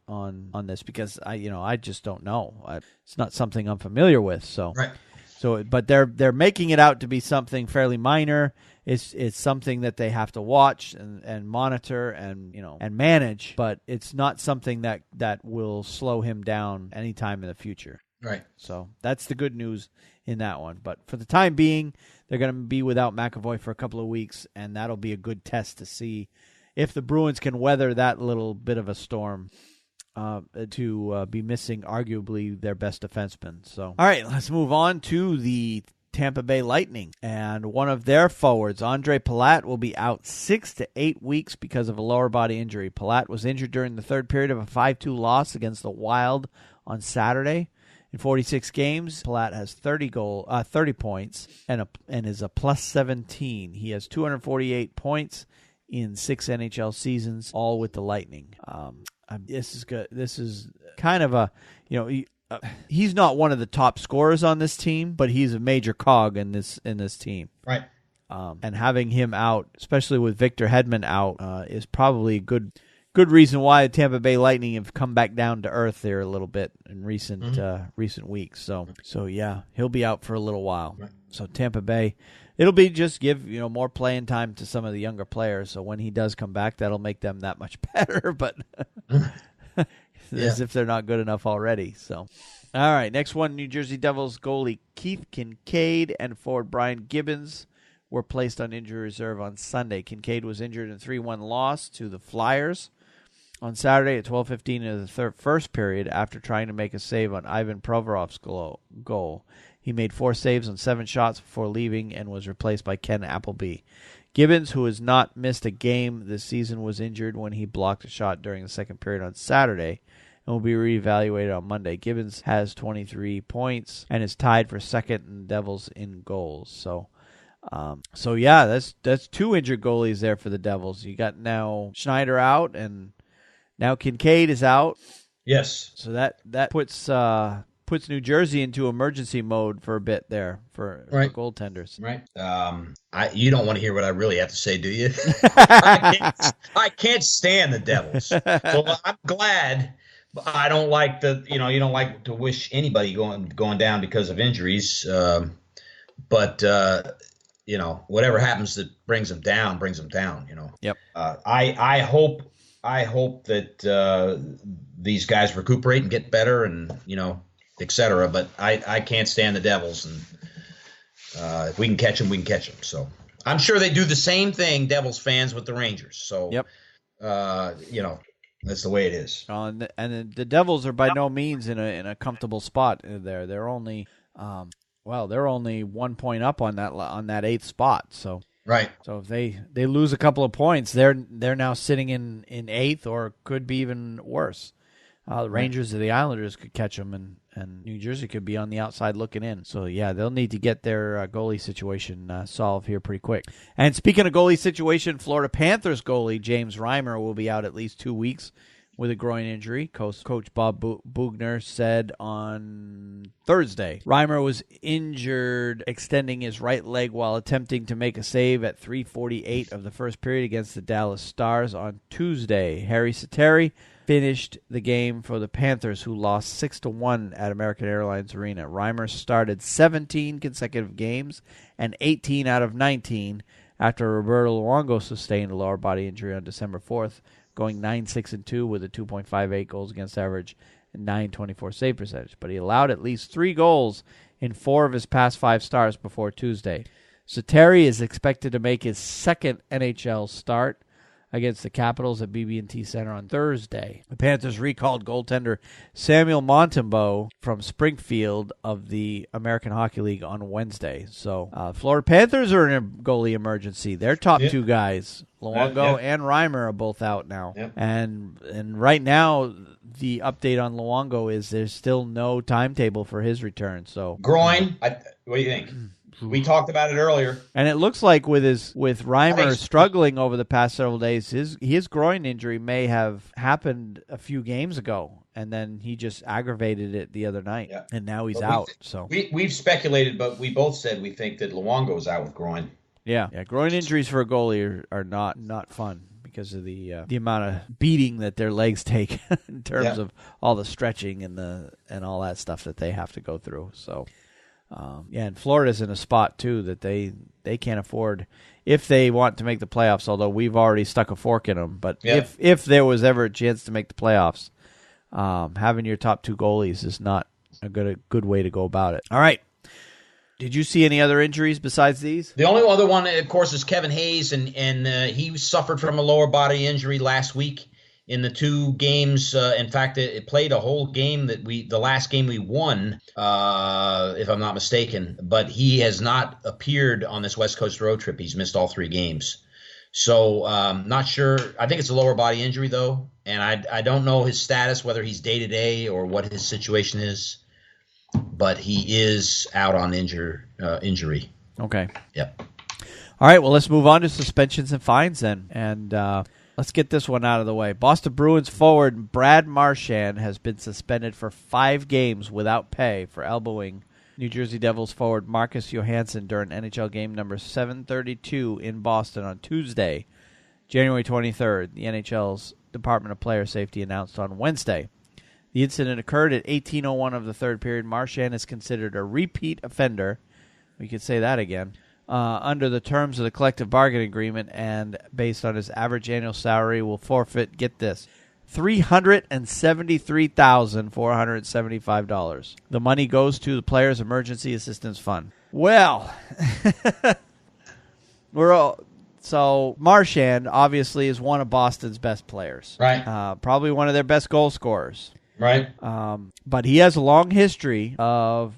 this, because I just don't know. It's not something I'm familiar with. So right. So, but they're making it out to be something fairly minor. It's something that they have to watch and monitor and and manage, but it's not something that will slow him down anytime in the future. Right. So that's the good news in that one. But for the time being, they're going to be without McAvoy for a couple of weeks, and that'll be a good test to see if the Bruins can weather that little bit of a storm to be missing arguably their best defenseman. So, all right, let's move on to the Tampa Bay Lightning. And one of their forwards, Andre Palat, will be out 6 to 8 weeks because of a lower body injury. Palat was injured during the third period of a 5-2 loss against the Wild on Saturday. In 46 games, Palat has 30 points and is a plus 17. He has 248 points in 6 NHL seasons, all with the Lightning. This is good. This is kind of a, he's not one of the top scorers on this team, but he's a major cog in this team. Right. And having him out, especially with Victor Hedman out, is probably a good reason why the Tampa Bay Lightning have come back down to earth there a little bit in recent weeks. So yeah, he'll be out for a little while. Right. So Tampa Bay, it'll be just give more playing time to some of the younger players. So when he does come back, that'll make them that much better. But as if they're not good enough already. So, all right, next one: New Jersey Devils goalie Keith Kincaid and forward Brian Gibbons were placed on injury reserve on Sunday. Kincaid was injured in a 3-1 loss to the Flyers on Saturday at 12:15 in the first period after trying to make a save on Ivan Provorov's goal. He made 4 saves on 7 shots before leaving and was replaced by Ken Appleby. Gibbons, who has not missed a game this season, was injured when he blocked a shot during the second period on Saturday and will be reevaluated on Monday. Gibbons has 23 points and is tied for second in the Devils in goals. So yeah, that's 2 injured goalies there for the Devils. You got now Schneider out, and now Kincaid is out. Yes. So that puts New Jersey into emergency mode for a bit there for goaltenders. Right. You don't want to hear what I really have to say, do you? I can't stand the Devils. So I'm glad. I don't like you don't like to wish anybody going down because of injuries. But whatever happens that brings them down. Yep. I hope that these guys recuperate and get better and, etc. But I can't stand the Devils, and if we can catch them, we can catch them. So I'm sure they do the same thing, Devils fans, with the Rangers. So, yep. That's the way it is. And the Devils are by no means in a comfortable spot there. They're only 1 point up on that 8th spot. So right. So if they lose a couple of points, they're now sitting in 8th, or could be even worse. The Rangers or the Islanders could catch them, and New Jersey could be on the outside looking in. So, yeah, they'll need to get their goalie situation solved here pretty quick. And speaking of goalie situation, Florida Panthers goalie James Reimer will be out at least 2 weeks with a groin injury, Coach Bob Bugner said on Thursday. Reimer was injured extending his right leg while attempting to make a save at 3:48 of the first period against the Dallas Stars on Tuesday. Harry Sateri finished the game for the Panthers, who lost 6-1 at American Airlines Arena. Reimer started 17 consecutive games and 18 out of 19 after Roberto Luongo sustained a lower body injury on December 4th, going 9-6-2 with a 2.58 goals against average and 9.24 save percentage. But he allowed at least 3 goals in 4 of his past 5 starts before Tuesday. Sateri is expected to make his second NHL start against the Capitals at BB&T Center on Thursday. The Panthers recalled goaltender Samuel Montembeault from Springfield of the American Hockey League on Wednesday. So Florida Panthers are in a goalie emergency. Their top 2 guys, Luongo and Reimer, are both out now. Yep. And right now, the update on Luongo is there's still no timetable for his return. So groin, what do you think? We talked about it earlier. And it looks like with Reimer struggling over the past several days, his groin injury may have happened a few games ago, and then he just aggravated it the other night, and now he's out. So we've speculated, but we both said we think that Luongo's out with groin. Yeah, groin injuries for a goalie are not fun because of the amount of beating that their legs take in terms of all the stretching and all that stuff that they have to go through. So. And Florida's in a spot, too, that they can't afford if they want to make the playoffs, although we've already stuck a fork in them. But if there was ever a chance to make the playoffs, having your top 2 goalies is not a good way to go about it. All right. Did you see any other injuries besides these? The only other one, of course, is Kevin Hayes, and he suffered from a lower body injury last week. In the 2 games, in fact, it played a whole game the last game we won, if I'm not mistaken. But he has not appeared on this West Coast road trip. He's missed all 3 games. So not sure. I think it's a lower body injury, though. And I don't know his status, whether he's day-to-day or what his situation is. But he is out on injury. Okay. Yep. All right, well, let's move on to suspensions and fines then. And let's get this one out of the way. Boston Bruins forward Brad Marchand has been suspended for 5 games without pay for elbowing New Jersey Devils forward Marcus Johansson during NHL game number 732 in Boston on Tuesday, January 23rd. The NHL's Department of Player Safety announced on Wednesday. The incident occurred at 18:01 of the third period. Marchand is considered a repeat offender. We could say that again. Under the terms of the collective bargaining agreement and based on his average annual salary, will forfeit, get this, $373,475. The money goes to the Players Emergency Assistance Fund. Well, so Marchand obviously is one of Boston's best players. Right. Probably one of their best goal scorers. Right. But he has a long history of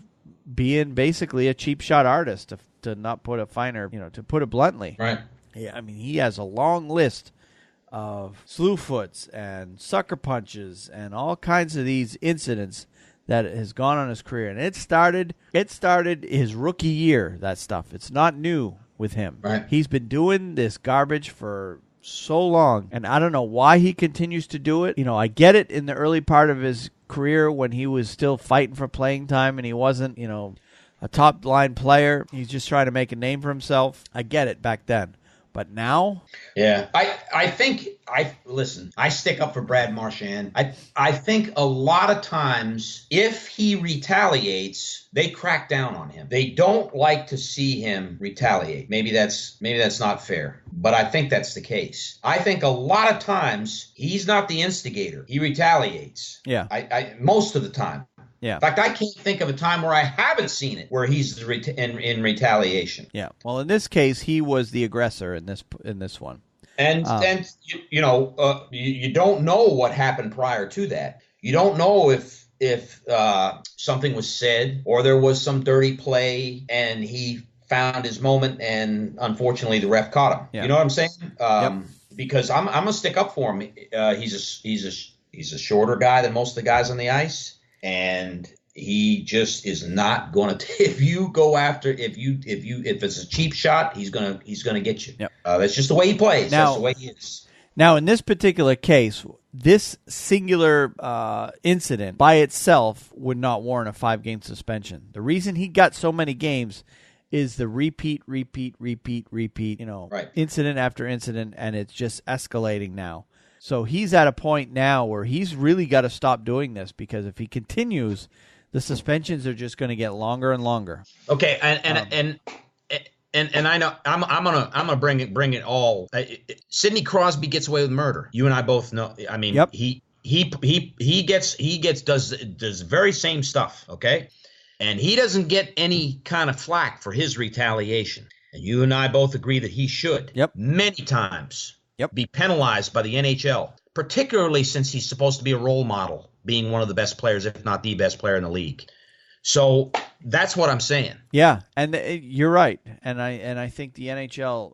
being basically a cheap shot artist, to not put a finer, to put it bluntly. Right. Yeah, I mean, he has a long list of slew foots and sucker punches and all kinds of these incidents that has gone on his career. And it started his rookie year, that stuff. It's not new with him. Right. He's been doing this garbage for so long, and I don't know why he continues to do it. I get it in the early part of his career when he was still fighting for playing time and he wasn't, a top-line player. He's just trying to make a name for himself. I get it back then. But now? Yeah. I stick up for Brad Marchand. I think a lot of times if he retaliates, they crack down on him. They don't like to see him retaliate. Maybe that's not fair, but I think that's the case. I think a lot of times he's not the instigator. He retaliates. Yeah. Most of the time. Yeah. In fact, I can't think of a time where I haven't seen it where he's in retaliation. Yeah. Well, in this case, he was the aggressor in this one. And you don't know what happened prior to that. You don't know if something was said or there was some dirty play and he found his moment and unfortunately the ref caught him. Yeah. You know what I'm saying? Because I'm gonna stick up for him. He's He's a shorter guy than most of the guys on the ice, and he just is not going to. If you go after, if it's a cheap shot, he's gonna get you. Yep. That's just the way he plays. That's the way he is. Now, in this particular case, this singular incident by itself would not warrant a 5-game suspension. The reason he got so many games is the repeat, incident after incident, and it's just escalating now. So he's at a point now where he's really got to stop doing this, because if he continues, the suspensions are just going to get longer and longer. Okay, and I know I'm gonna bring it all. Sidney Crosby gets away with murder. You and I both know. I mean, yep. he does very same stuff. Okay, and he doesn't get any kind of flack for his retaliation. And you and I both agree that he should. Yep. Many times. Yep. Be penalized by the NHL, particularly since he's supposed to be a role model, being one of the best players, if not the best player in the league. So that's what I'm saying. Yeah, and you're right, and I think the NHL,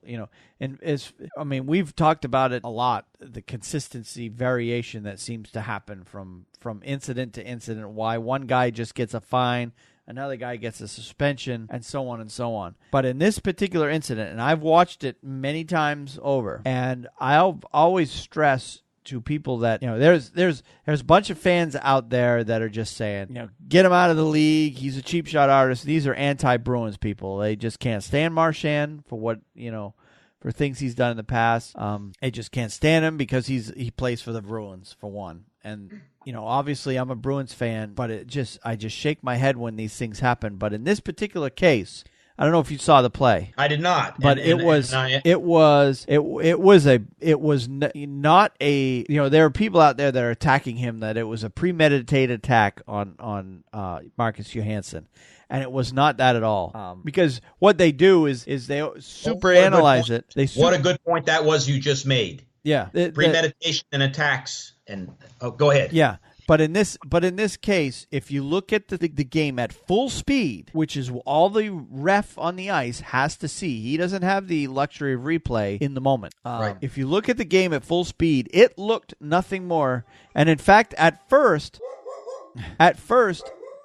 we've talked about it a lot, the consistency variation that seems to happen from incident to incident. Why one guy just gets a fine, another guy gets a suspension, and so on and so on. But in this particular incident, and I've watched it many times over, and I'll always stress to people that, there's a bunch of fans out there that are just saying, get him out of the league. He's a cheap shot artist. These are anti-Bruins people. They just can't stand Marchand for what, for things he's done in the past. They just can't stand him because he plays for the Bruins, for one. And, obviously I'm a Bruins fan, but I just shake my head when these things happen. But in this particular case, I don't know if you saw the play. I did not. But it was not a, there are people out there that are attacking him that it was a premeditated attack on Marcus Johansson. And it was not that at all. Because what they do is they super analyze it. What a good point that was you just made. Yeah. Premeditation and attacks. And go ahead. Yeah. But in this case, if you look at the game at full speed, which is all the ref on the ice has to see, he doesn't have the luxury of replay in the moment. Right. If you look at the game at full speed, it looked nothing more. And in fact, at first,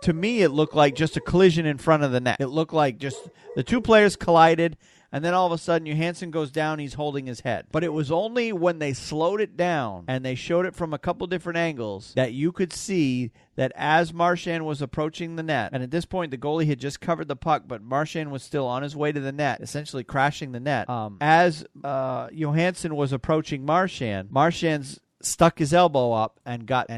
to me, it looked like just a collision in front of the net. It looked like just the two players collided, and then all of a sudden, Johansson goes down, he's holding his head. But it was only when they slowed it down and they showed it from a couple different angles that you could see that as Marchand was approaching the net, and at this point, the goalie had just covered the puck, but Marchand was still on his way to the net, essentially crashing the net. As Johansson was approaching Marchand's stuck his elbow up and got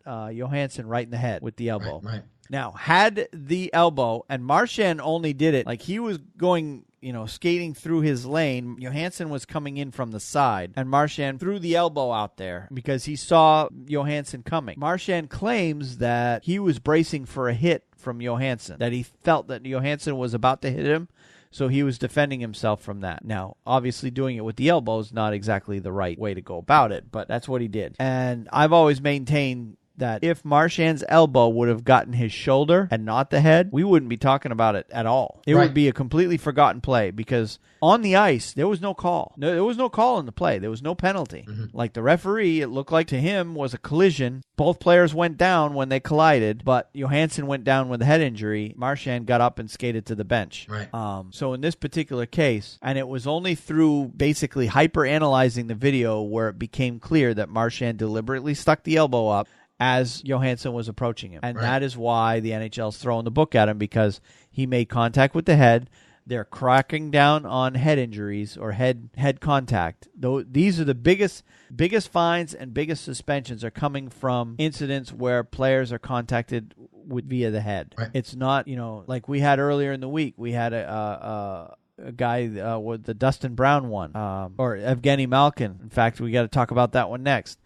Johansson right in the head with the elbow. Right. Now, had the elbow, and Marchand only did it, like he was going, skating through his lane. Johansson was coming in from the side, and Marchand threw the elbow out there because he saw Johansson coming. Marchand claims that he was bracing for a hit from Johansson, that he felt that Johansson was about to hit him, so he was defending himself from that. Now, obviously doing it with the elbow is not exactly the right way to go about it, but that's what he did. And I've always maintained that if Marchand's elbow would have gotten his shoulder and not the head, we wouldn't be talking about it at all. It would be a completely forgotten play because on the ice, there was no call. There was no call in the play. There was no penalty. Mm-hmm. Like the referee, it looked like to him was a collision. Both players went down when they collided, but Johansson went down with a head injury. Marchand got up and skated to the bench. Right. So in this particular case, and it was only through basically hyper-analyzing the video where it became clear that Marchand deliberately stuck the elbow up as Johansson was approaching him. And that is why the NHL's throwing the book at him, because he made contact with the head. They're cracking down on head injuries or head contact. Though these are the biggest fines and biggest suspensions are coming from incidents where players are contacted via the head. Right. It's not, like we had earlier in the week, we had a guy with the Dustin Brown one, or Evgeny Malkin. In fact, we got to talk about that one next.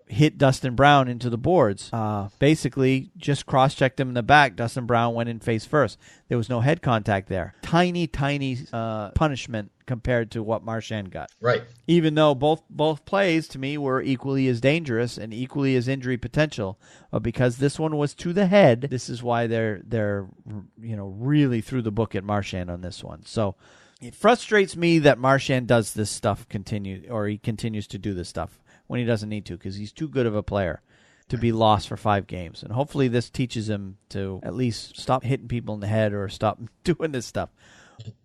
Hit Dustin Brown into the boards. Basically, just cross-checked him in the back. Dustin Brown went in face first. There was no head contact there. Tiny punishment compared to what Marchand got. Right. Even though both plays, to me, were equally as dangerous and equally as injury potential. But because this one was to the head, this is why they're really threw the book at Marchand on this one. So it frustrates me that Marchand does this stuff he continues to do this stuff. when he doesn't need to, because he's too good of a player to be lost for 5 games. And hopefully this teaches him to at least stop hitting people in the head or stop doing this stuff.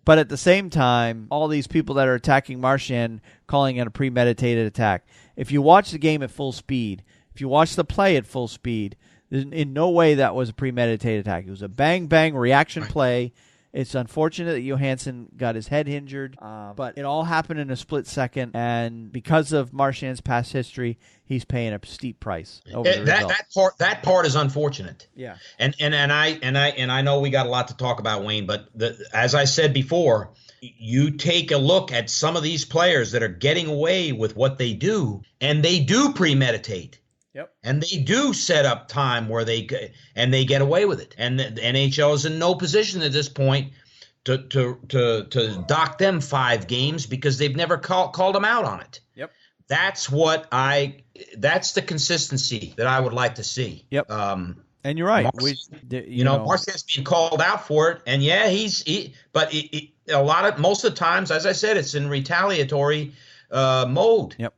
But at the same time, all these people that are attacking Marchand, calling it a premeditated attack. If you watch the game at full speed, if you watch the play at full speed, in no way that was a premeditated attack. It was a bang-bang reaction play. It's unfortunate that Johansson got his head injured, but it all happened in a split second, and because of Marchand's past history, he's paying a steep price over the result. That part is unfortunate. Yeah, and I know we got a lot to talk about, Wayne, but as I said before, you take a look at some of these players that are getting away with what they do, and they do premeditate. Yep. And they do set up time where they get away with it. And the NHL is in no position at this point to dock them 5 games because they've never called them out on it. Yep. That's the consistency that I would like to see. Yep. And you're right. Marchand's being called out for it, and but most of the times, as I said, it's in retaliatory mode. Yep.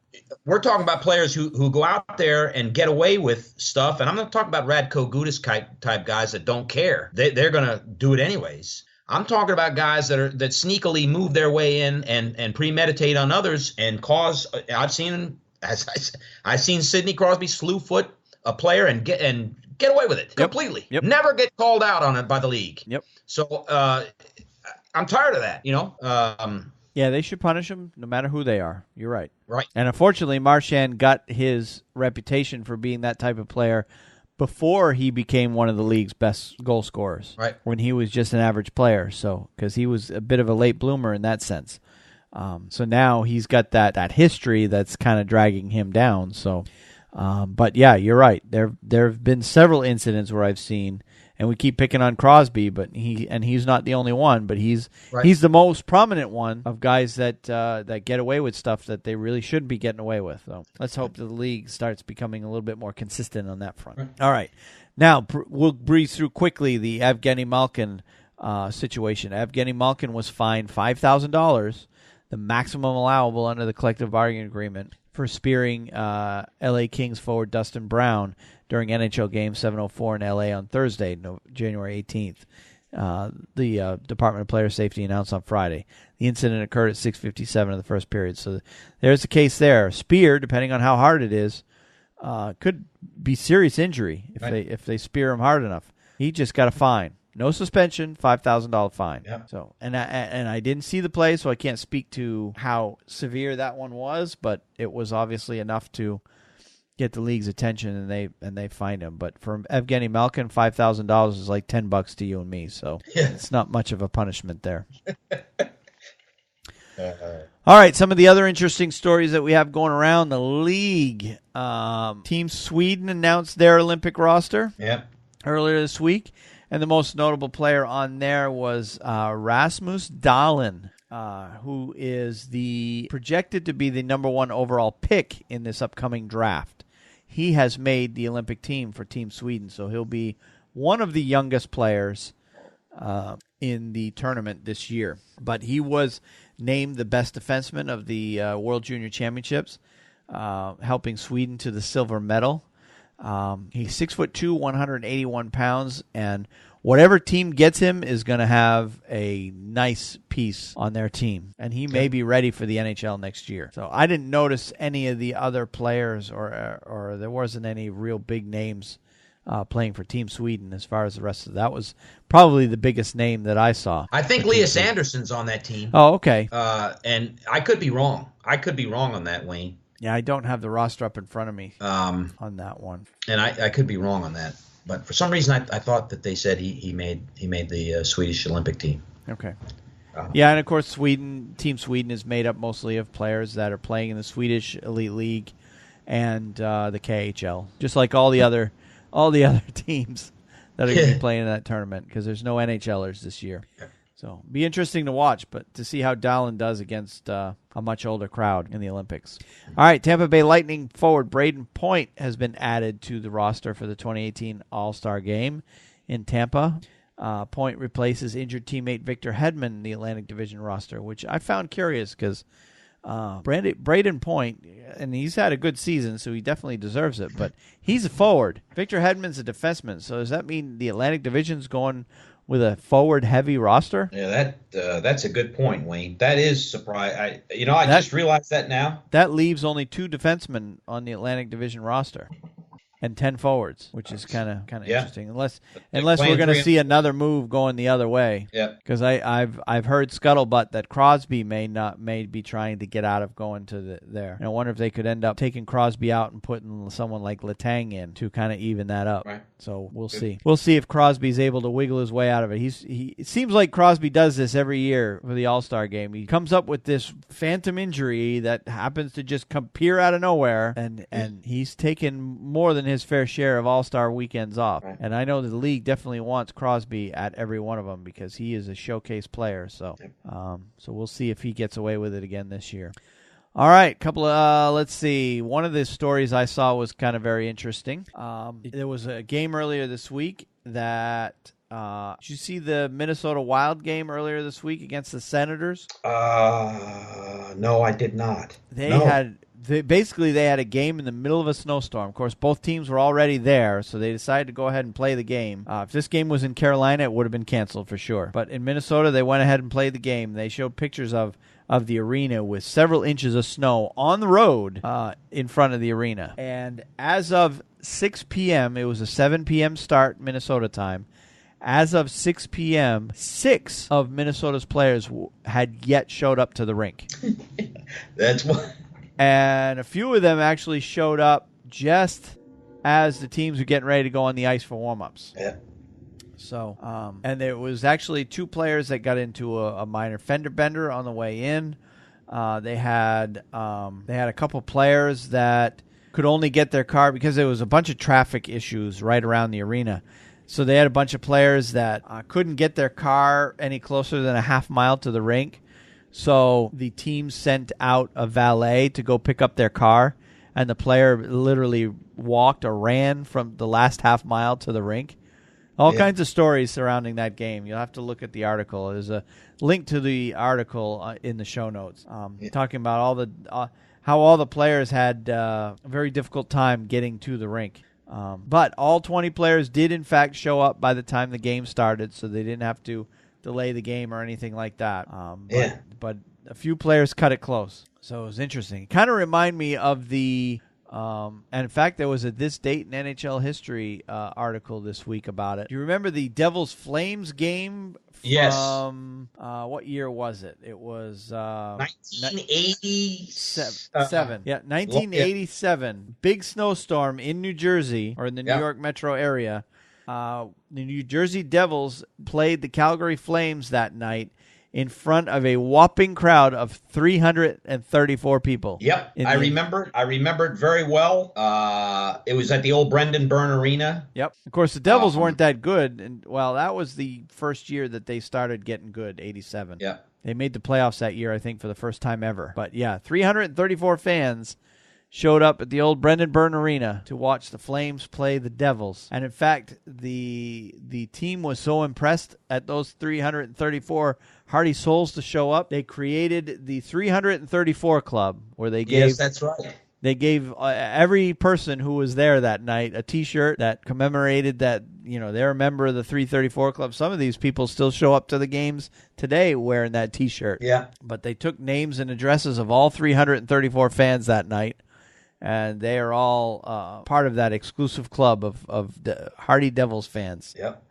We're talking about players who go out there and get away with stuff, and I'm not talking about Radko Gudas type guys that don't care. They're going to do it anyways. I'm talking about guys that sneakily move their way in and premeditate on others and cause. I've seen Sidney Crosby slew foot a player and get away with it completely. Yep. Never get called out on it by the league. Yep. So I'm tired of that. Yeah, they should punish them no matter who they are. You're right. Right. And unfortunately, Marchand got his reputation for being that type of player before he became one of the league's best goal scorers. Right. When he was just an average player. So, because he was a bit of a late bloomer in that sense. So now he's got that history that's kind of dragging him down. So, but yeah, you're right. There have been several incidents where I've seen. And we keep picking on Crosby, but he's not the only one. But he's the most prominent one of guys that get away with stuff that they really shouldn't be getting away with. So let's hope the league starts becoming a little bit more consistent on that front. Right. All right, now we'll breeze through quickly the Evgeny Malkin situation. Evgeny Malkin was fined $5,000, the maximum allowable under the collective bargaining agreement, for spearing L.A. Kings forward Dustin Brown during NHL Game 704 in L.A. on Thursday, January 18th. The Department of Player Safety announced on Friday. The incident occurred at 6:57 of the first period. So there's a case there. Spear, depending on how hard it is, could be serious injury if they spear him hard enough. He just got a fine. No suspension, $5,000 fine. Yep. So, and I didn't see the play, so I can't speak to how severe that one was, but it was obviously enough to get the league's attention, and they fined him. But for Evgeny Malkin, $5,000 is like $10 to you and me, so it's not much of a punishment there. All right, some of the other interesting stories that we have going around the league. Team Sweden announced their Olympic roster earlier this week. And the most notable player on there was Rasmus Dahlin, who is projected to be the number 1 overall pick in this upcoming draft. He has made the Olympic team for Team Sweden, so he'll be one of the youngest players in the tournament this year. But he was named the best defenseman of the World Junior Championships, helping Sweden to the silver medal. He's 6'2", 181 pounds, and whatever team gets him is going to have a nice piece on their team, and he may be ready for the NHL next year. So I didn't notice any of the other players, or there wasn't any real big names playing for Team Sweden as far as the rest of that. Was probably the biggest name that I saw. I think Elias Anderson's on that team. Oh, okay. And I could be wrong. I could be wrong on that, Wayne. Yeah, I don't have the roster up in front of me on that one. And I could be wrong on that. But for some reason, I thought that they said he made the Swedish Olympic team. Okay. Yeah, and of course, Team Sweden is made up mostly of players that are playing in the Swedish Elite League and the KHL, just like all the other teams that are going to be playing in that tournament, because there's no NHLers this year. So be interesting to watch, but to see how Dahlin does against a much older crowd in the Olympics. All right, Tampa Bay Lightning forward Braden Point has been added to the roster for the 2018 All-Star Game in Tampa. Point replaces injured teammate Victor Hedman in the Atlantic Division roster, which I found curious because Braden Point and he's had a good season, so he definitely deserves it. But he's a forward. Victor Hedman's a defenseman. So does that mean the Atlantic Division's going with a forward-heavy roster? Yeah, that's a good point, Wayne. That is surprise. I just realized that now. That leaves only 2 defensemen on the Atlantic Division roster. And 10 forwards, which is kind of interesting. Unless we're going to see another move going the other way. Yeah. Because I've heard scuttlebutt that Crosby may be trying to get out of going to there. And I wonder if they could end up taking Crosby out and putting someone like Letang in to kind of even that up. Right. So we'll see. We'll see if Crosby's able to wiggle his way out of it. It seems like Crosby does this every year for the All-Star game. He comes up with this phantom injury that happens to just appear out of nowhere, and he's taken more than his fair share of All-Star weekends off. Right. And I know the league definitely wants Crosby at every one of them because he is a showcase player. So, so we'll see if he gets away with it again this year. All right, let's see. One of the stories I saw was kind of very interesting. There was a game earlier this week that did you see the Minnesota Wild game earlier this week against the Senators? No, I did not. They had a game in the middle of a snowstorm. Of course, both teams were already there, so they decided to go ahead and play the game. If this game was in Carolina, it would have been canceled for sure. But in Minnesota, they went ahead and played the game. They showed pictures of the arena with several inches of snow on the road in front of the arena. And as of 6 p.m., it was a 7 p.m. start Minnesota time. As of 6 p.m., 6 of Minnesota's players had yet showed up to the rink. That's what. And a few of them actually showed up just as the teams were getting ready to go on the ice for warm-ups. Yeah. So, and there was actually 2 players that got into a minor fender bender on the way in. They had a couple players that could only get their car because there was a bunch of traffic issues right around the arena. So they had a bunch of players that couldn't get their car any closer than a half mile to the rink. So the team sent out a valet to go pick up their car, and the player literally walked or ran from the last half mile to the rink. All kinds of stories surrounding that game. You'll have to look at the article. There's a link to the article in the show notes, talking about how all the players had a very difficult time getting to the rink. But all 20 players did, in fact, show up by the time the game started, so they didn't have to delay the game or anything like that. But a few players cut it close. So it was interesting. It kind of reminded me of the and in fact, there was a This Date in NHL History article this week about it. Do you remember the Devils Flames game? Yes. What year was it? It was 1987. Yeah, 1987. Big snowstorm in New Jersey, or in the New York metro area. The New Jersey Devils played the Calgary Flames that night in front of a whopping crowd of 334 people. Yep, I remember it very well. It was at the old Brendan Byrne Arena. Yep. Of course, the Devils weren't that good, and that was the first year that they started getting good, 87. Yeah. They made the playoffs that year, I think, for the first time ever. But 334 fans showed up at the old Brendan Byrne Arena to watch the Flames play the Devils. And in fact, the team was so impressed at those 334 hardy souls to show up, they created the 334 Club, where they gave... Yes, that's right. They gave every person who was there that night a T-shirt that commemorated that, they're a member of the 334 Club. Some of these people still show up to the games today wearing that T-shirt. Yeah. But they took names and addresses of all 334 fans that night, and they are all part of that exclusive club of the Hardy Devils fans. Yep.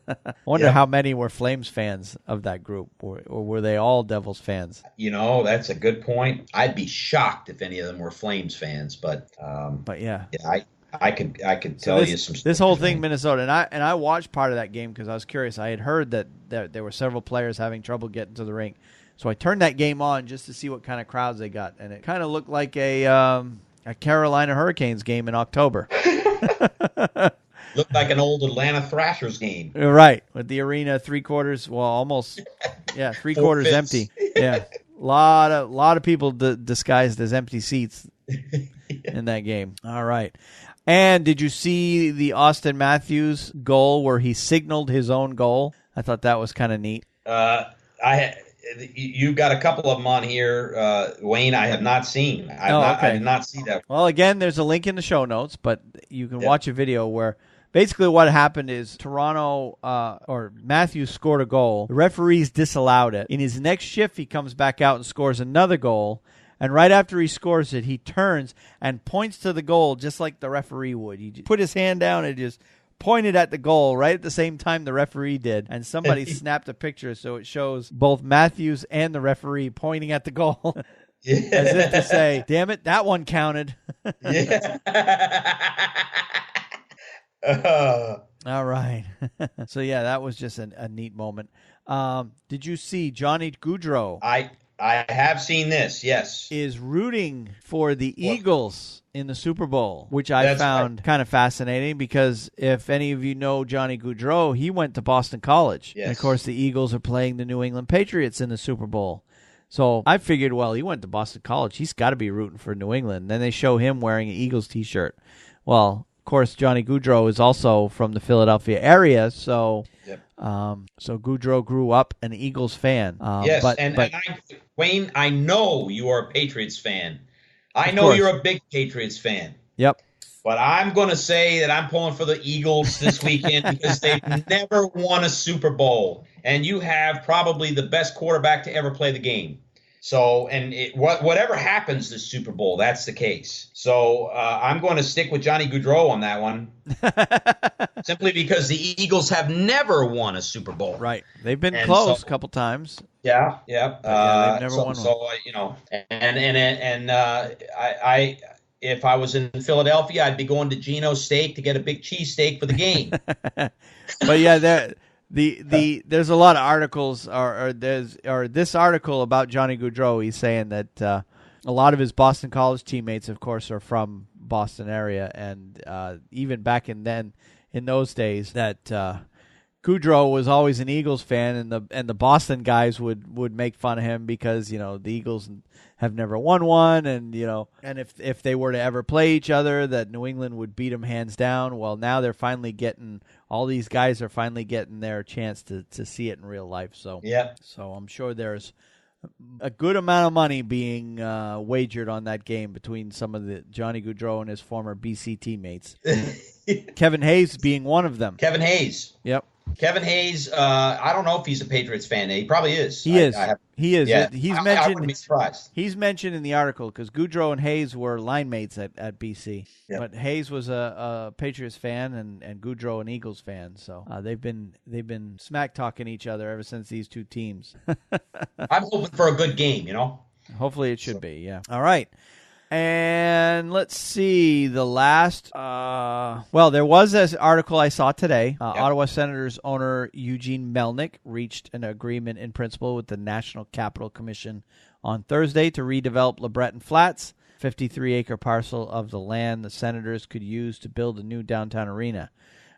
I wonder how many were Flames fans of that group, or were they all Devils fans? That's a good point. I'd be shocked if any of them were Flames fans, but yeah, I could tell you some. This whole thing, Minnesota, and I watched part of that game because I was curious. I had heard that there were several players having trouble getting to the rink, so I turned that game on just to see what kind of crowds they got, and it kind of looked like a Carolina Hurricanes game in October. Looked like an old Atlanta Thrashers game. Right, with the arena three-quarters, almost, three-quarters empty. Yeah, a lot of people disguised as empty seats in that game. All right. And did you see the Austin Matthews goal where he signaled his own goal? I thought that was kind of neat. You've got a couple of them on here, Wayne. I have not seen. I did not see that. Well, again, there's a link in the show notes, but you can watch a video where basically what happened is Toronto or Matthews scored a goal. The referees disallowed it. In his next shift, he comes back out and scores another goal. And right after he scores it, he turns and points to the goal just like the referee would. He just put his hand down and just pointed at the goal right at the same time the referee did. And somebody snapped a picture so it shows both Matthews and the referee pointing at the goal. Yeah. As if to say, damn it, that one counted. Yeah. All right. So, yeah, that was just a neat moment. Did you see Johnny Gaudreau? I have seen this, yes. Is rooting for the Eagles in the Super Bowl, which I found kind of fascinating because if any of you know Johnny Gaudreau, he went to Boston College. Yes. And, of course, the Eagles are playing the New England Patriots in the Super Bowl. So I figured, well, he went to Boston College. He's got to be rooting for New England. Then they show him wearing an Eagles T-shirt. Well, of course, Johnny Gaudreau is also from the Philadelphia area, so so Gaudreau grew up an Eagles fan. Yes, Wayne, I know you are a Patriots fan. I know you're a big Patriots fan. Yep. But I'm going to say that I'm pulling for the Eagles this weekend because they've never won a Super Bowl, and you have probably the best quarterback to ever play the game. So, and whatever happens this Super Bowl, that's the case. So I'm going to stick with Johnny Gaudreau on that one, simply because the Eagles have never won a Super Bowl. Right, they've been close a couple times. Yeah. They've never won one. So I if I was in Philadelphia, I'd be going to Geno's Steak to get a big cheesesteak for the game. But yeah, there's a lot of articles, or this article about Johnny Gaudreau. He's saying that a lot of his Boston College teammates, of course, are from Boston area, and even back in those days, that Gaudreau was always an Eagles fan, and the Boston guys would make fun of him because the Eagles have never won one, and and if they were to ever play each other, that New England would beat them hands down. Well, now they're finally all these guys are finally getting their chance to see it in real life. So yeah, so I'm sure there's a good amount of money being wagered on that game between some of the Johnny Gaudreau and his former BC teammates. Kevin Hayes being one of them. Kevin Hayes. Yep. Kevin Hayes, I don't know if he's a Patriots fan. He probably is. He is. He is. Yeah. He's I mentioned. wouldn't be surprised. He's mentioned in the article because Gaudreau and Hayes were line mates at BC. Yep. But Hayes was a Patriots fan and Gaudreau an Eagles fan. So they've been smack talking each other ever since these two teams. I'm hoping for a good game. Hopefully it should be. Yeah. All right. And let's see, the last, there was this article I saw today. Ottawa Senators owner Eugene Melnyk reached an agreement in principle with the National Capital Commission on Thursday to redevelop LeBreton Flats, 53-acre parcel of the land the Senators could use to build a new downtown arena.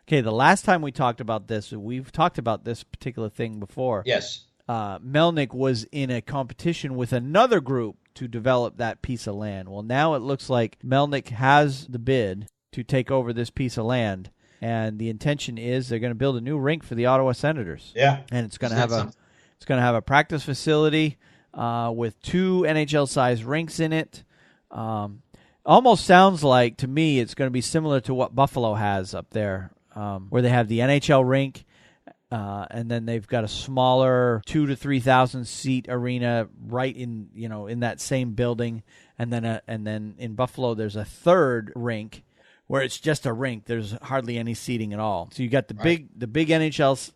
Okay, the last time we talked about this, we've talked about this particular thing before. Yes. Melnyk was in a competition with another group to develop that piece of land. Well, now it looks like Melnyk has the bid to take over this piece of land, and the intention is they're going to build a new rink for the Ottawa Senators. Yeah, and it's going to have a practice facility with 2 NHL-sized rinks in it. Almost sounds like to me it's going to be similar to what Buffalo has up there, where they have the NHL rink. And then they've got a smaller 2,000 to 3,000 seat arena right in that same building, and then in Buffalo there's a third rink where it's just a rink. There's hardly any seating at all. So you got the big NHL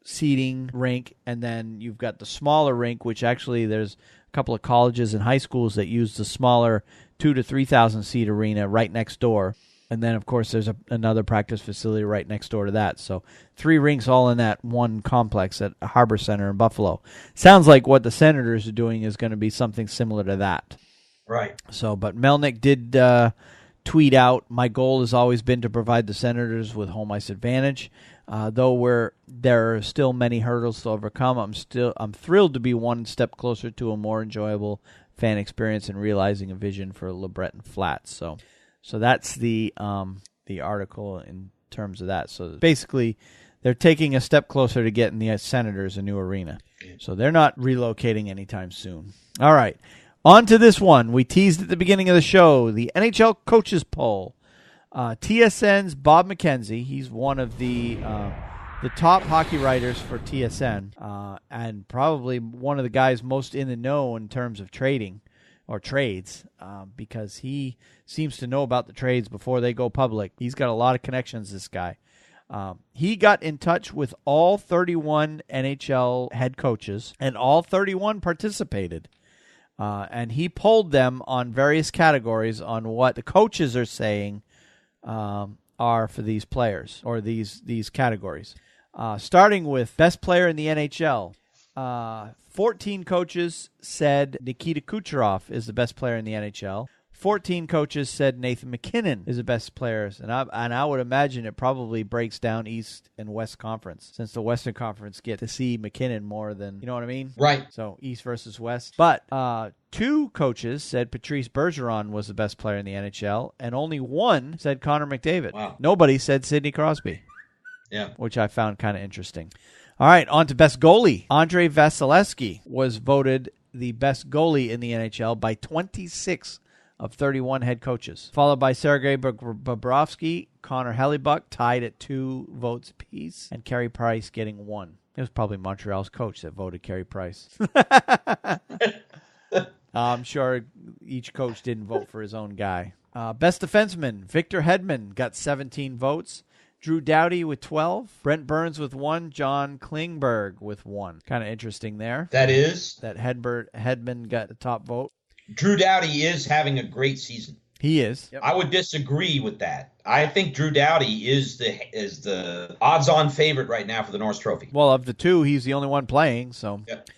seating rink, and then you've got the smaller rink, which actually there's a couple of colleges and high schools that use the smaller 2,000 to 3,000 seat arena right next door. And then, of course, there's another practice facility right next door to that. So 3 rinks all in that one complex at Harbor Center in Buffalo. Sounds like what the Senators are doing is going to be something similar to that. Right. So, but Melnyk did tweet out, "My goal has always been to provide the Senators with home ice advantage. Though there are still many hurdles to overcome, I'm thrilled to be one step closer to a more enjoyable fan experience and realizing a vision for LeBreton Flats." So that's the article in terms of that. So basically, they're taking a step closer to getting the Senators a new arena. So they're not relocating anytime soon. All right. On to this one. We teased at the beginning of the show, the NHL Coaches Poll. TSN's Bob McKenzie, he's one of the top hockey writers for TSN, and probably one of the guys most in the know in terms of trading or trades, because he seems to know about the trades before they go public. He's got a lot of connections, this guy. He got in touch with all 31 NHL head coaches, and all 31 participated. And he polled them on various categories on what the coaches are saying are for these players, or these categories. Starting with best player in the NHL. 14 coaches said Nikita Kucherov is the best player in the NHL. 14 coaches said Nathan MacKinnon is the best player, and I would imagine it probably breaks down East and West Conference, since the Western Conference get to see MacKinnon more than, you know what I mean? Right. So East versus West. But 2 coaches said Patrice Bergeron was the best player in the NHL, and only 1 said Connor McDavid. Wow. Nobody said Sidney Crosby. Yeah. Which I found kind of interesting. All right, on to best goalie. Andrei Vasilevsky was voted the best goalie in the NHL by 26 of 31 head coaches, followed by Sergei Bobrovsky, Connor Hellebuck, tied at 2 votes apiece, and Carey Price getting 1. It was probably Montreal's coach that voted Carey Price. I'm sure each coach didn't vote for his own guy. Best defenseman, Victor Hedman got 17 votes. Drew Doughty with 12. Brent Burns with 1. John Klingberg with 1. Kind of interesting there. That is. That Hedman got the top vote. Drew Doughty is having a great season. He is. Yep. I would disagree with that. I think Drew Doughty is the odds-on favorite right now for the Norris Trophy. Well, of the 2, he's the only one playing. So, yep.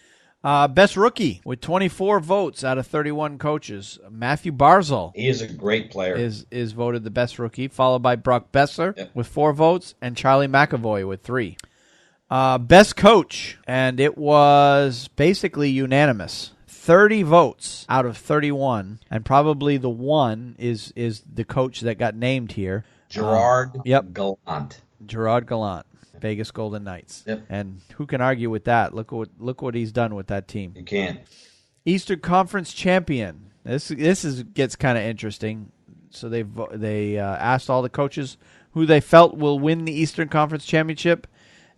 Best rookie with 24 votes out of 31 coaches. Matthew Barzal. He is a great player. Is voted the best rookie, followed by Brock Besser with 4 votes, and Charlie McAvoy with 3. Best coach, and it was basically unanimous. 30 votes out of 31, and probably the one is the coach that got named here. Gerard Gallant. Gerard Gallant, Vegas Golden Knights. Yep. And who can argue with that? Look what he's done with that team. You can't. Eastern Conference champion. This gets kind of interesting. So they asked all the coaches who they felt will win the Eastern Conference championship,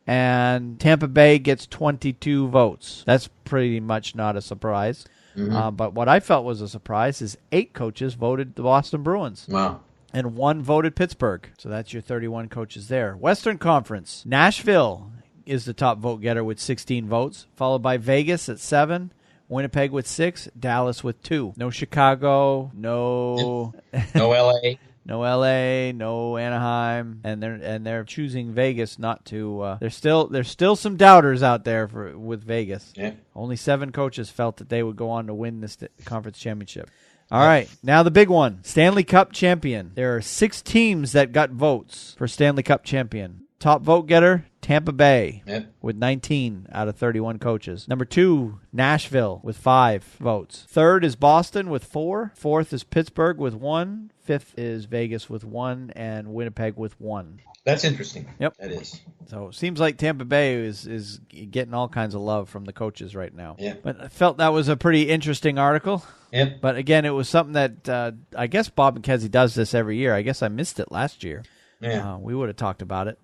and Tampa Bay gets 22 votes. That's pretty much not a surprise. Mm-hmm. But what I felt was a surprise is 8 coaches voted the Boston Bruins. Wow. And 1 voted Pittsburgh. So that's your 31 coaches there. Western Conference. Nashville is the top vote getter with 16 votes, followed by Vegas at 7, Winnipeg with 6, Dallas with 2. No Chicago, no LA. No LA, no Anaheim, and they're choosing Vegas not to. There's still some doubters out there with Vegas. Yeah. Only 7 coaches felt that they would go on to win this conference championship. All right, now the big one, Stanley Cup champion. There are 6 teams that got votes for Stanley Cup champion. Top vote getter, Tampa Bay, with 19 out of 31 coaches. Number 2, Nashville with 5 votes. 3rd is Boston with 4. 4th is Pittsburgh with 1. 5th is Vegas with 1, and Winnipeg with 1. That's interesting. Yep. That is. So it seems like Tampa Bay is getting all kinds of love from the coaches right now. Yeah. But I felt that was a pretty interesting article. Yep. But again, it was something that I guess Bob McKenzie does this every year. I guess I missed it last year. Yeah. We would have talked about it.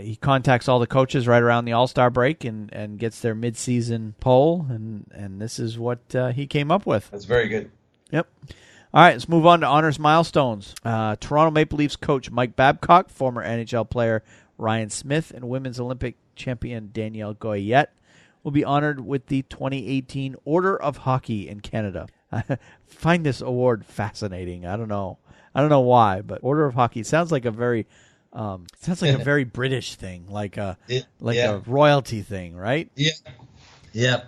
He contacts all the coaches right around the All-Star break and gets their mid-season poll, and this is what he came up with. That's very good. Yep. All right, let's move on to honors milestones. Toronto Maple Leafs coach Mike Babcock, former NHL player Ryan Smith, and Women's Olympic champion Danielle Goyette will be honored with the 2018 Order of Hockey in Canada. I find this award fascinating. I don't know why, but Order of Hockey sounds like a very very British thing, like a royalty thing, right? Yeah. Yeah.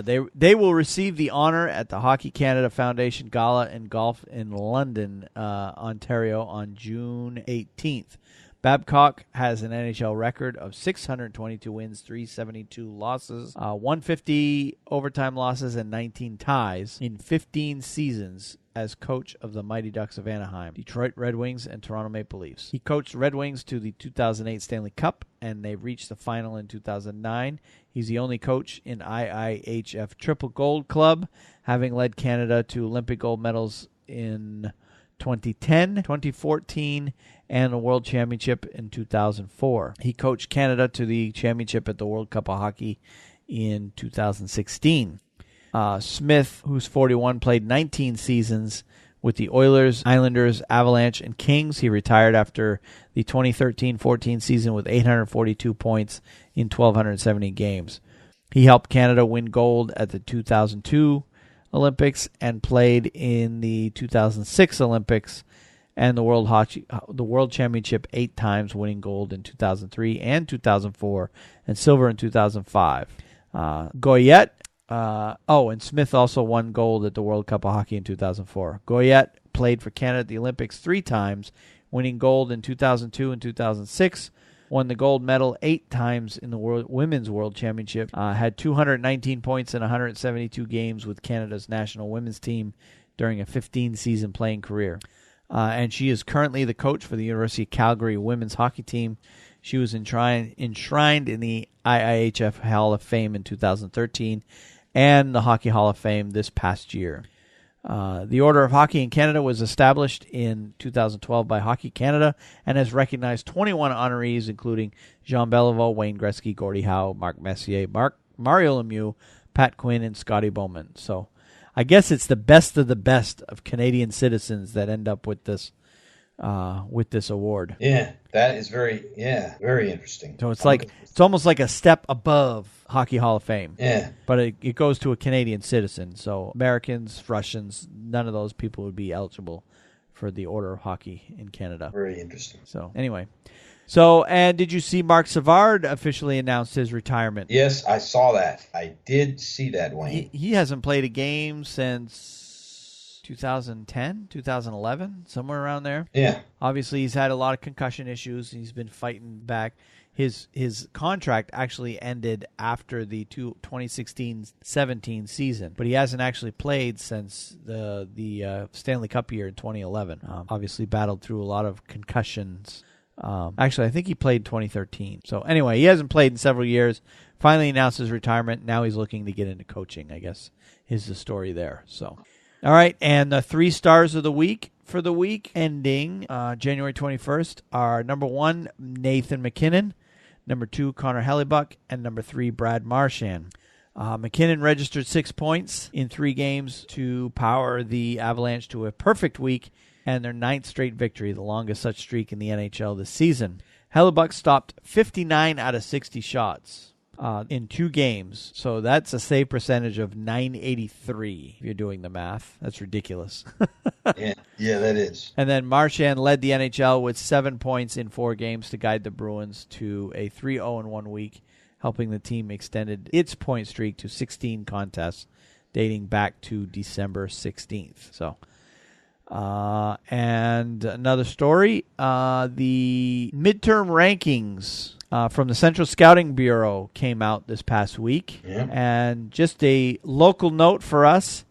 They will receive the honor at the Hockey Canada Foundation Gala and Golf in London, Ontario on June 18th. Babcock has an NHL record of 622 wins, 372 losses, 150 overtime losses, and 19 ties in 15 seasons as coach of the Mighty Ducks of Anaheim, Detroit Red Wings, and Toronto Maple Leafs. He coached Red Wings to the 2008 Stanley Cup, and they reached the final in 2009. He's the only coach in IIHF Triple Gold Club, having led Canada to Olympic gold medals in 2010, 2014, and the World Championship in 2004. He coached Canada to the championship at the World Cup of Hockey in 2016. Smith, who's 41, played 19 seasons with the Oilers, Islanders, Avalanche, and Kings. He retired after the 2013-14 season with 842 points in 1,270 games. He helped Canada win gold at the 2002 Olympics and played in the 2006 Olympics and the World Championship 8 times, winning gold in 2003 and 2004 and silver in 2005. Goyette, and Smith also won gold at the World Cup of Hockey in 2004. Goyette played for Canada at the Olympics 3 times, winning gold in 2002 and 2006. Won the gold medal 8 times in the Women's World Championship. Had 219 points in 172 games with Canada's national women's team during a 15-season playing career. And she is currently the coach for the University of Calgary women's hockey team. She was enshrined in the IIHF Hall of Fame in 2013 and the Hockey Hall of Fame this past year. The Order of Hockey in Canada was established in 2012 by Hockey Canada and has recognized 21 honorees, including Jean Beliveau, Wayne Gretzky, Gordie Howe, Mark Messier, Mario Lemieux, Pat Quinn, and Scotty Bowman. So I guess it's the best of the best of Canadian citizens that end up with this award. Yeah, that is very interesting. So it's almost like a step above Hockey Hall of Fame. Yeah. But it goes to a Canadian citizen. So Americans, Russians, none of those people would be eligible for the Order of Hockey in Canada. Very interesting. So anyway. And did you see Marc Savard officially announced his retirement? Yes, I saw that. I did see that, Wayne. He hasn't played a game since 2010, 2011, somewhere around there. Yeah. Obviously, he's had a lot of concussion issues. He's been fighting back. His contract actually ended after the 2016-17 season, but he hasn't actually played since the Stanley Cup year in 2011. Obviously, battled through a lot of concussions. Actually, I think he played 2013. So anyway, he hasn't played in several years. Finally announced his retirement. Now he's looking to get into coaching, I guess, is the story there. So, all right, and the 3 stars of the week for the week ending January 21st are number 1, Nathan MacKinnon, number 2, Connor Hellebuck, and number 3, Brad Marchand. McKinnon registered 6 points in 3 games to power the Avalanche to a perfect week and their 9th straight victory, the longest such streak in the NHL this season. Hellebuck stopped 59 out of 60 shots in 2 games, so that's a save percentage of .983, if you're doing the math. That's ridiculous. Yeah, that is. And then Marchand led the NHL with 7 points in 4 games to guide the Bruins to a 3-0-1 week, helping the team extended its point streak to 16 contests dating back to December 16th. So, and another story, the midterm rankings from the Central Scouting Bureau came out this past week. Yeah. And just a local note for us,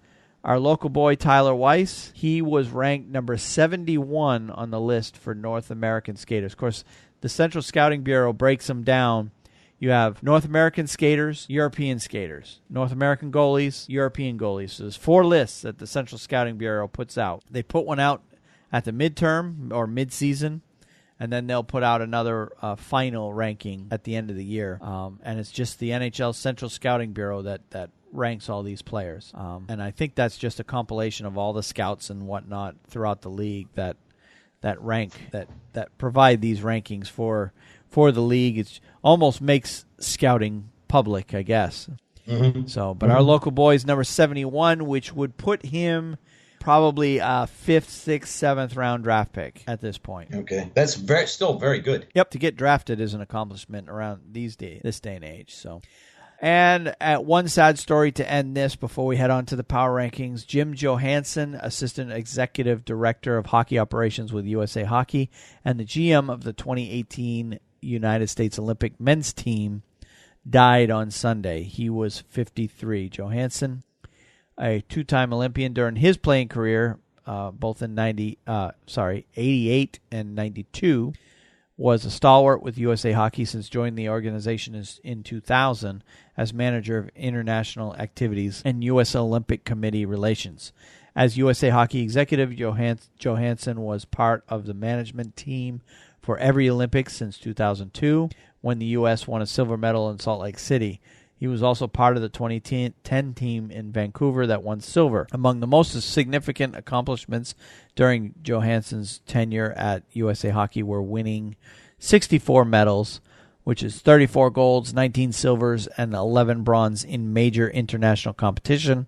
our local boy Tyler Weiss, he was ranked number 71 on the list for North American skaters. Of course, the Central Scouting Bureau breaks them down. You have North American skaters, European skaters, North American goalies, European goalies. So there's 4 lists that the Central Scouting Bureau puts out. They put one out at the midterm or midseason, and then they'll put out another final ranking at the end of the year. And it's just the NHL Central Scouting Bureau that ranks all these players. And I think that's just a compilation of all the scouts and whatnot throughout the league that rank, that provide these rankings for the league. It almost makes scouting public, I guess. Mm-hmm. So, but our local boy is number 71, which would put him probably a 5th, 6th, 7th round draft pick at this point. Okay, that's still very good. Yep, to get drafted is an accomplishment around this day and age. So, and at one sad story to end this before we head on to the power rankings, Jim Johansson, Assistant Executive Director of Hockey Operations with USA Hockey and the GM of the 2018 United States Olympic men's team, died on Sunday. He was 53. Johansson, a 2-time Olympian during his playing career, both in 88 and 92. Was a stalwart with USA Hockey since joining the organization in 2000 as manager of international activities and U.S. Olympic Committee relations. As USA Hockey executive, Johansson was part of the management team for every Olympics since 2002, when the U.S. won a silver medal in Salt Lake City. He was also part of the 2010 team in Vancouver that won silver. Among the most significant accomplishments during Johansson's tenure at USA Hockey were winning 64 medals, which is 34 golds, 19 silvers, and 11 bronze in major international competition,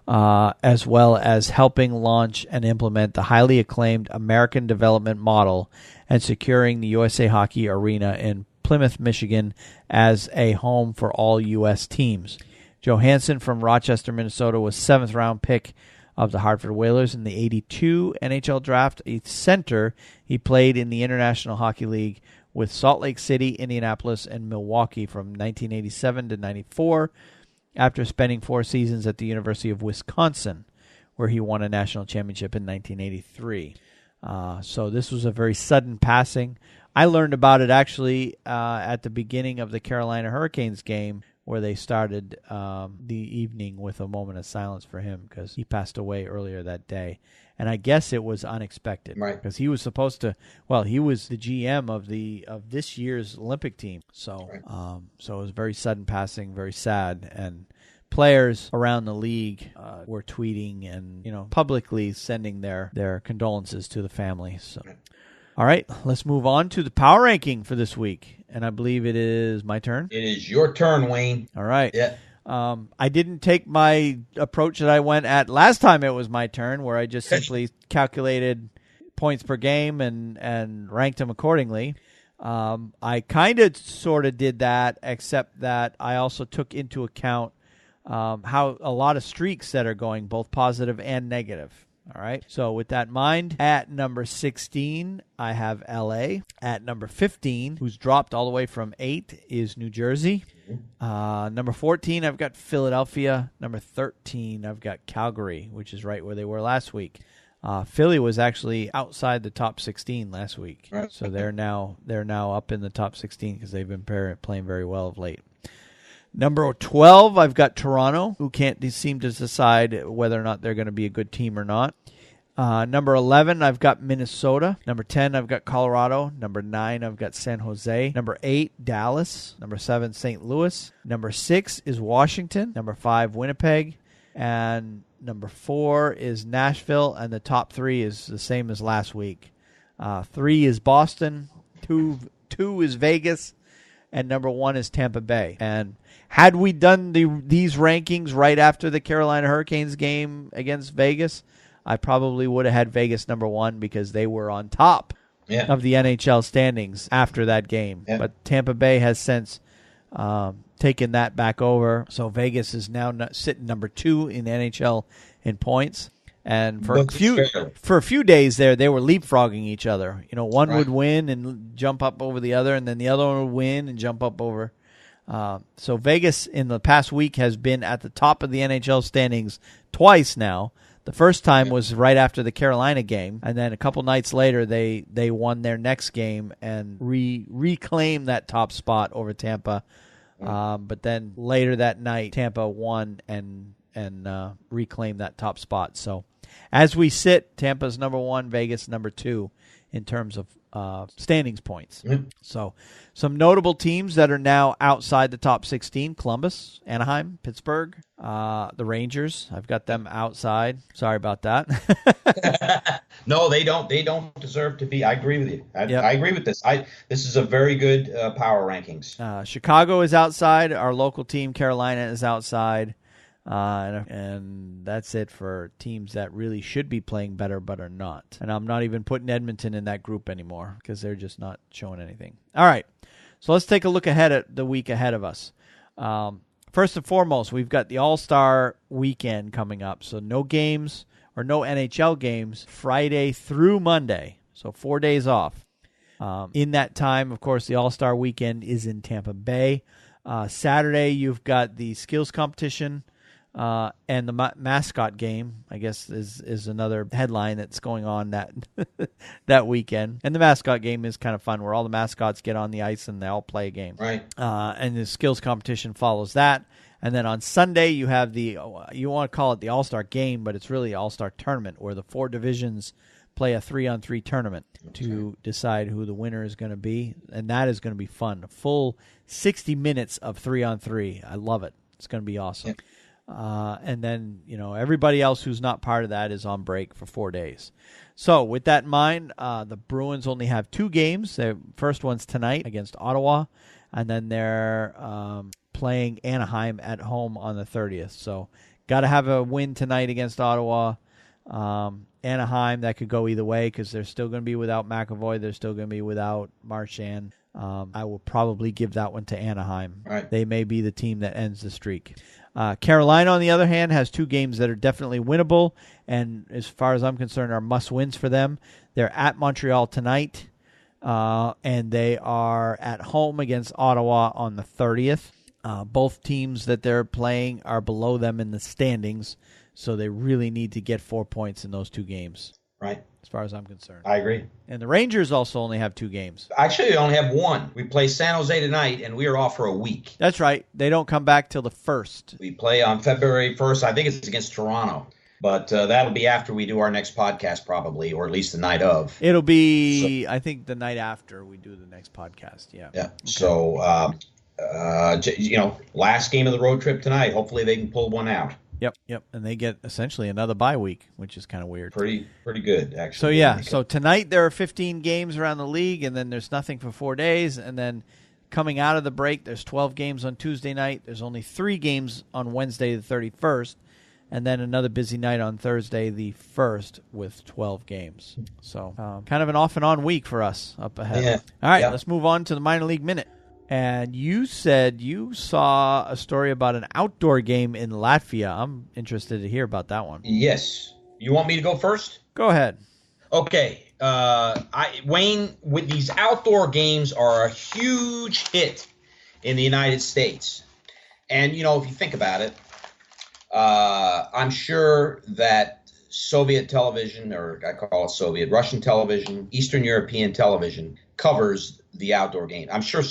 as well as helping launch and implement the highly acclaimed American Development Model and securing the USA Hockey Arena in Plymouth, Michigan, as a home for all U.S. teams. Johansson from Rochester, Minnesota, was 7th-round pick of the Hartford Whalers in the 82 NHL draft. A center, he played in the International Hockey League with Salt Lake City, Indianapolis, and Milwaukee from 1987 to 94, after spending 4 seasons at the University of Wisconsin, where he won a national championship in 1983. So this was a very sudden passing. I learned about it actually at the beginning of the Carolina Hurricanes game, where they started the evening with a moment of silence for him because he passed away earlier that day. And I guess it was unexpected, right? Because he was supposed to. Well, he was the GM of this year's Olympic team, so right. So it was very sudden passing, very sad, and players around the league were tweeting and publicly sending their condolences to the family. So. All right, let's move on to the power ranking for this week. And I believe it is my turn. It is your turn, Wayne. All right. Yeah. I didn't take my approach that I went at last time it was my turn, where I just simply calculated points per game and ranked them accordingly. I kind of sort of did that, except that I also took into account how a lot of streaks that are going, both positive and negative. All right. So with that in mind, at number 16, I have LA. At number 15, who's dropped all the way from 8, is New Jersey. Number 14, I've got Philadelphia. Number 13, I've got Calgary, which is right where they were last week. Philly was actually outside the top 16 last week. So they're now up in the top 16 because they've been playing very well of late. Number 12, I've got Toronto, who can't seem to decide whether or not they're going to be a good team or not. Number 11, I've got Minnesota. Number 10, I've got Colorado. Number 9, I've got San Jose. Number 8, Dallas. Number 7, St. Louis. Number 6 is Washington. Number 5, Winnipeg. And number 4 is Nashville. And the top 3 is the same as last week. 3 is Boston. 2 is Vegas. And number 1 is Tampa Bay. And had we done these rankings right after the Carolina Hurricanes game against Vegas, I probably would have had Vegas number 1 because they were on top of the NHL standings after that game. Yeah. But Tampa Bay has since taken that back over. So Vegas is now sitting number 2 in the NHL in points. And for a few days there, they were leapfrogging each other. One would win and jump up over the other, and then the other one would win and jump up over. So Vegas in the past week has been at the top of the NHL standings twice now. The first time was right after the Carolina game, and then a couple nights later they won their next game and reclaimed that top spot over Tampa. But then later that night, Tampa won and reclaimed that top spot. So as we sit, Tampa's number 1, Vegas number 2 in terms of standings points. So some notable teams that are now outside the top 16: Columbus, Anaheim, Pittsburgh, the Rangers. I've got them outside. Sorry about that. No, they don't deserve to be. I agree with you. I agree with this. This is a very good power rankings. Chicago is outside. Our local team, Carolina, is outside. And that's it for teams that really should be playing better but are not. And I'm not even putting Edmonton in that group anymore because they're just not showing anything. All right, so let's take a look ahead at the week ahead of us. First and foremost, we've got the All-Star weekend coming up. So no games or no NHL games Friday through Monday. So 4 days off. In that time, of course, the All-Star weekend is in Tampa Bay. Saturday, you've got the skills competition. And the mascot game, I guess, is another headline that's going on that weekend. And the mascot game is kind of fun, where all the mascots get on the ice and they all play a game. Right. And the skills competition follows that. And then on Sunday, you have you want to call it the All-Star game, but it's really the All-Star tournament, where the 4 divisions play a 3-on-3 tournament to decide who the winner is going to be. And that is going to be fun. A full 60 minutes of 3-on-3. I love it. It's going to be awesome. Yep. And then, everybody else who's not part of that is on break for 4 days. So with that in mind, the Bruins only have 2 games. The first one's tonight against Ottawa, and then they're playing Anaheim at home on the 30th. So got to have a win tonight against Ottawa. Anaheim, that could go either way, because they're still going to be without McAvoy. They're still going to be without Marchand. I will probably give that one to Anaheim. Right. They may be the team that ends the streak. Carolina, on the other hand, has 2 games that are definitely winnable, and as far as I'm concerned, are must-wins for them. They're at Montreal tonight, and they are at home against Ottawa on the 30th. Both teams that they're playing are below them in the standings, so they really need to get 4 points in those 2 games. Right. As far as I'm concerned. I agree. And the Rangers also only have 2 games. Actually, they only have 1. We play San Jose tonight, and we are off for a week. That's right. They don't come back till the 1st. We play on February 1st. I think it's against Toronto. But that'll be after we do our next podcast, probably, or at least the night of. It'll be, I think, the night after we do the next podcast. Yeah. Yeah. Okay. So, last game of the road trip tonight. Hopefully they can pull one out. Yep. And they get essentially another bye week, which is kind of weird. Pretty good, actually. So tonight there are 15 games around the league, and then there's nothing for 4 days. And then coming out of the break, there's 12 games on Tuesday night. There's only 3 games on Wednesday the 31st, and then another busy night on Thursday the 1st with 12 games. So kind of an off and on week for us up ahead. Yeah. All right, Let's move on to the minor league minute. And you said you saw a story about an outdoor game in Latvia. I'm interested to hear about that one. Yes. You want me to go first? Go ahead. Okay. Wayne, with these outdoor games are a huge hit in the United States. And, if you think about it, I'm sure that Soviet television, or I call it Soviet, Russian television, Eastern European television covers the outdoor game. I'm sure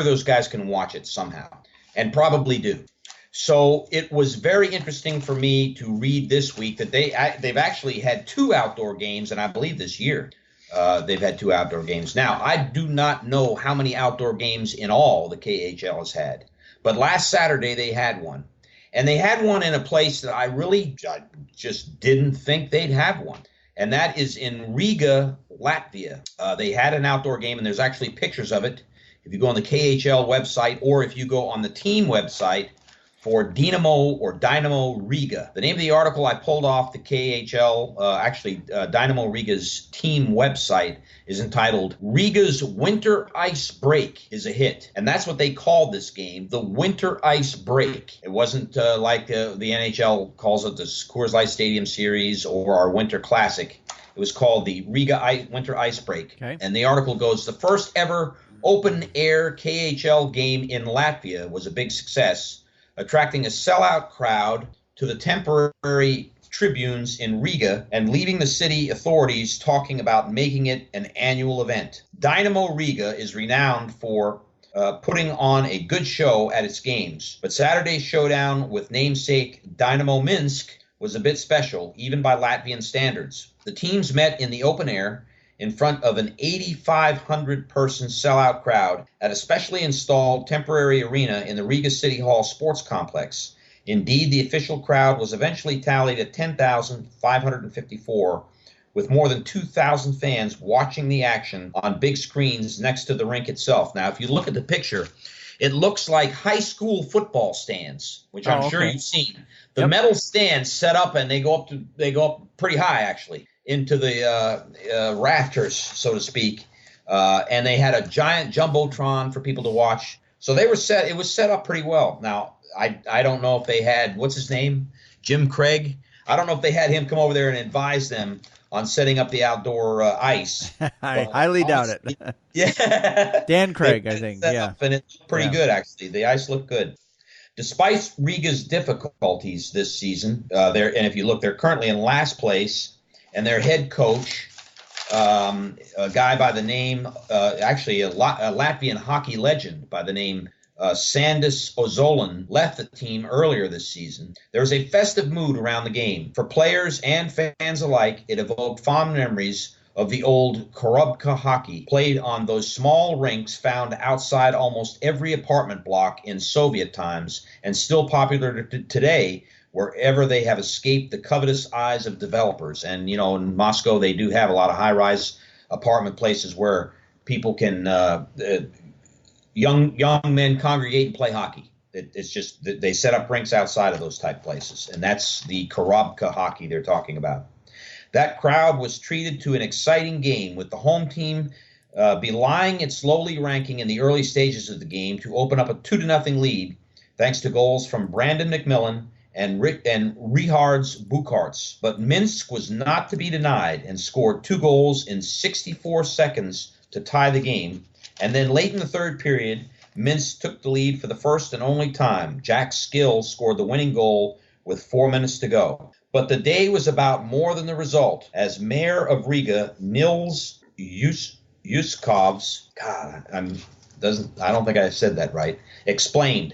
those guys can watch it somehow, and probably do. So it was very interesting for me to read this week that they've actually had 2 outdoor games, and I believe this year they've had 2 outdoor games. Now, I do not know how many outdoor games in all the KHL has had, but last Saturday they had one. And they had one in a place that I just didn't think they'd have one. And that is in Riga, Latvia. They had an outdoor game, and there's actually pictures of it. If you go on the KHL website, or if you go on the team website for Dynamo Riga. The name of the article I pulled off the KHL, Dynamo Riga's team website, is entitled "Riga's Winter Ice Break is a Hit." And that's what they called this game, the Winter Ice Break. It wasn't like the NHL calls it the Coors Light Stadium Series or our Winter Classic. It was called the Riga Winter Ice Break. Okay. And the article goes, the first ever open-air KHL game in Latvia was a big success, attracting a sellout crowd to the temporary tribunes in Riga and leaving the city authorities talking about making it an annual event. Dynamo Riga is renowned for putting on a good show at its games, but Saturday's showdown with namesake Dynamo Minsk was a bit special, even by Latvian standards. The teams met in the open air in front of an 8,500-person sellout crowd at a specially installed temporary arena in the Riga City Hall sports complex. Indeed, the official crowd was eventually tallied at 10,554, with more than 2,000 fans watching the action on big screens next to the rink itself. Now, if you look at the picture, it looks like high school football stands, which I'm sure you've seen. The metal stands set up, and they go up pretty high, actually, into the rafters, so to speak. And they had a giant jumbotron for people to watch. So it was set up pretty well. Now, I don't know if they had, what's his name? Jim Craig. I don't know if they had him come over there and advise them on setting up the outdoor ice. I highly doubt it. Yeah. Dan Craig, I think. Yeah. And it's pretty good, actually. The ice looked good. Despite Riga's difficulties this season, and if you look, they're currently in last place, and their head coach, a guy by the name, actually a Latvian hockey legend by the name Sandis Ozolan, left the team earlier this season. There was a festive mood around the game. For players and fans alike, it evoked fond memories of the old korobka hockey played on those small rinks found outside almost every apartment block in Soviet times and still popular today wherever they have escaped the covetous eyes of developers. And, in Moscow, they do have a lot of high-rise apartment places where people can, young men congregate and play hockey. It's just they set up rinks outside of those type places, and that's the korobka hockey they're talking about. That crowd was treated to an exciting game, with the home team belying its lowly ranking in the early stages of the game to open up a 2-0 lead, thanks to goals from Brandon McMillan and Richards Bukarts. But Minsk was not to be denied and scored 2 goals in 64 seconds to tie the game. And then late in the third period, Minsk took the lead for the first and only time. Jack Skill scored the winning goal with 4 minutes to go. But the day was about more than the result, as Mayor of Riga, Nils Yuskovs, I don't think I said that right, explained.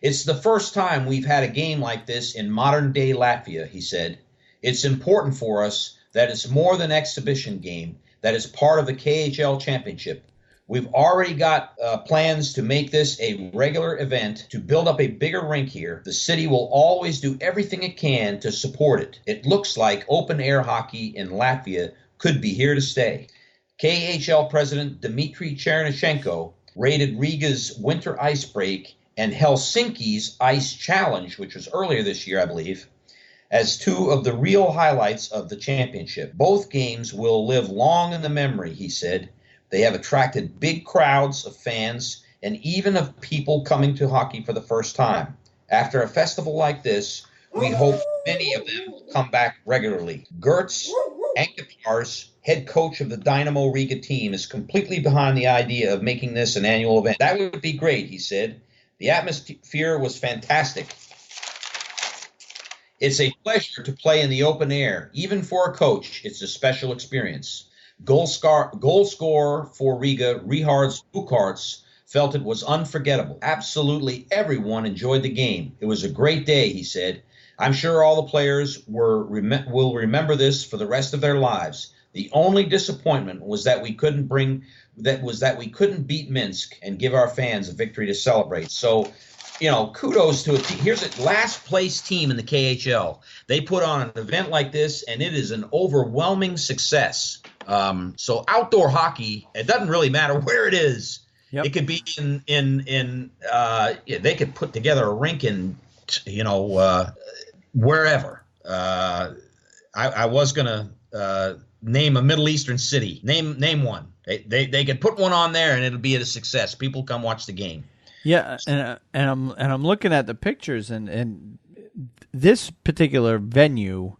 It's the first time we've had a game like this in modern-day Latvia, he said. It's important for us that it's more than an exhibition game, that is part of the KHL championship. We've already got plans to make this a regular event, to build up a bigger rink here. The city will always do everything it can to support it. It looks like open-air hockey in Latvia could be here to stay. KHL President Dmitry Chernyshenko rated Riga's winter ice break and Helsinki's ice challenge, which was earlier this year, I believe, as 2 of the real highlights of the championship. Both games will live long in the memory, he said. They have attracted big crowds of fans and even of people coming to hockey for the first time. After a festival like this, we hope many of them will come back regularly. Gertz Ankapars, head coach of the Dynamo Riga team, is completely behind the idea of making this an annual event. That would be great, he said. The atmosphere was fantastic. It's a pleasure to play in the open air. Even for a coach, it's a special experience. Goal scorer for Riga, Richards Bukarts, felt it was unforgettable. Absolutely everyone enjoyed the game. It was a great day, he said. I'm sure all the players will remember this for the rest of their lives. The only disappointment was that we couldn't beat Minsk and give our fans a victory to celebrate. So, kudos to a team. Here's a last place team in the KHL. They put on an event like this, and it is an overwhelming success. So outdoor hockey, it doesn't really matter where it is. Yep. It could be they could put together a rink in, wherever. I was going to name a Middle Eastern city. Name one. They could put one on there, and it'll be a success. People come watch the game. Yeah, and I'm looking at the pictures, and this particular venue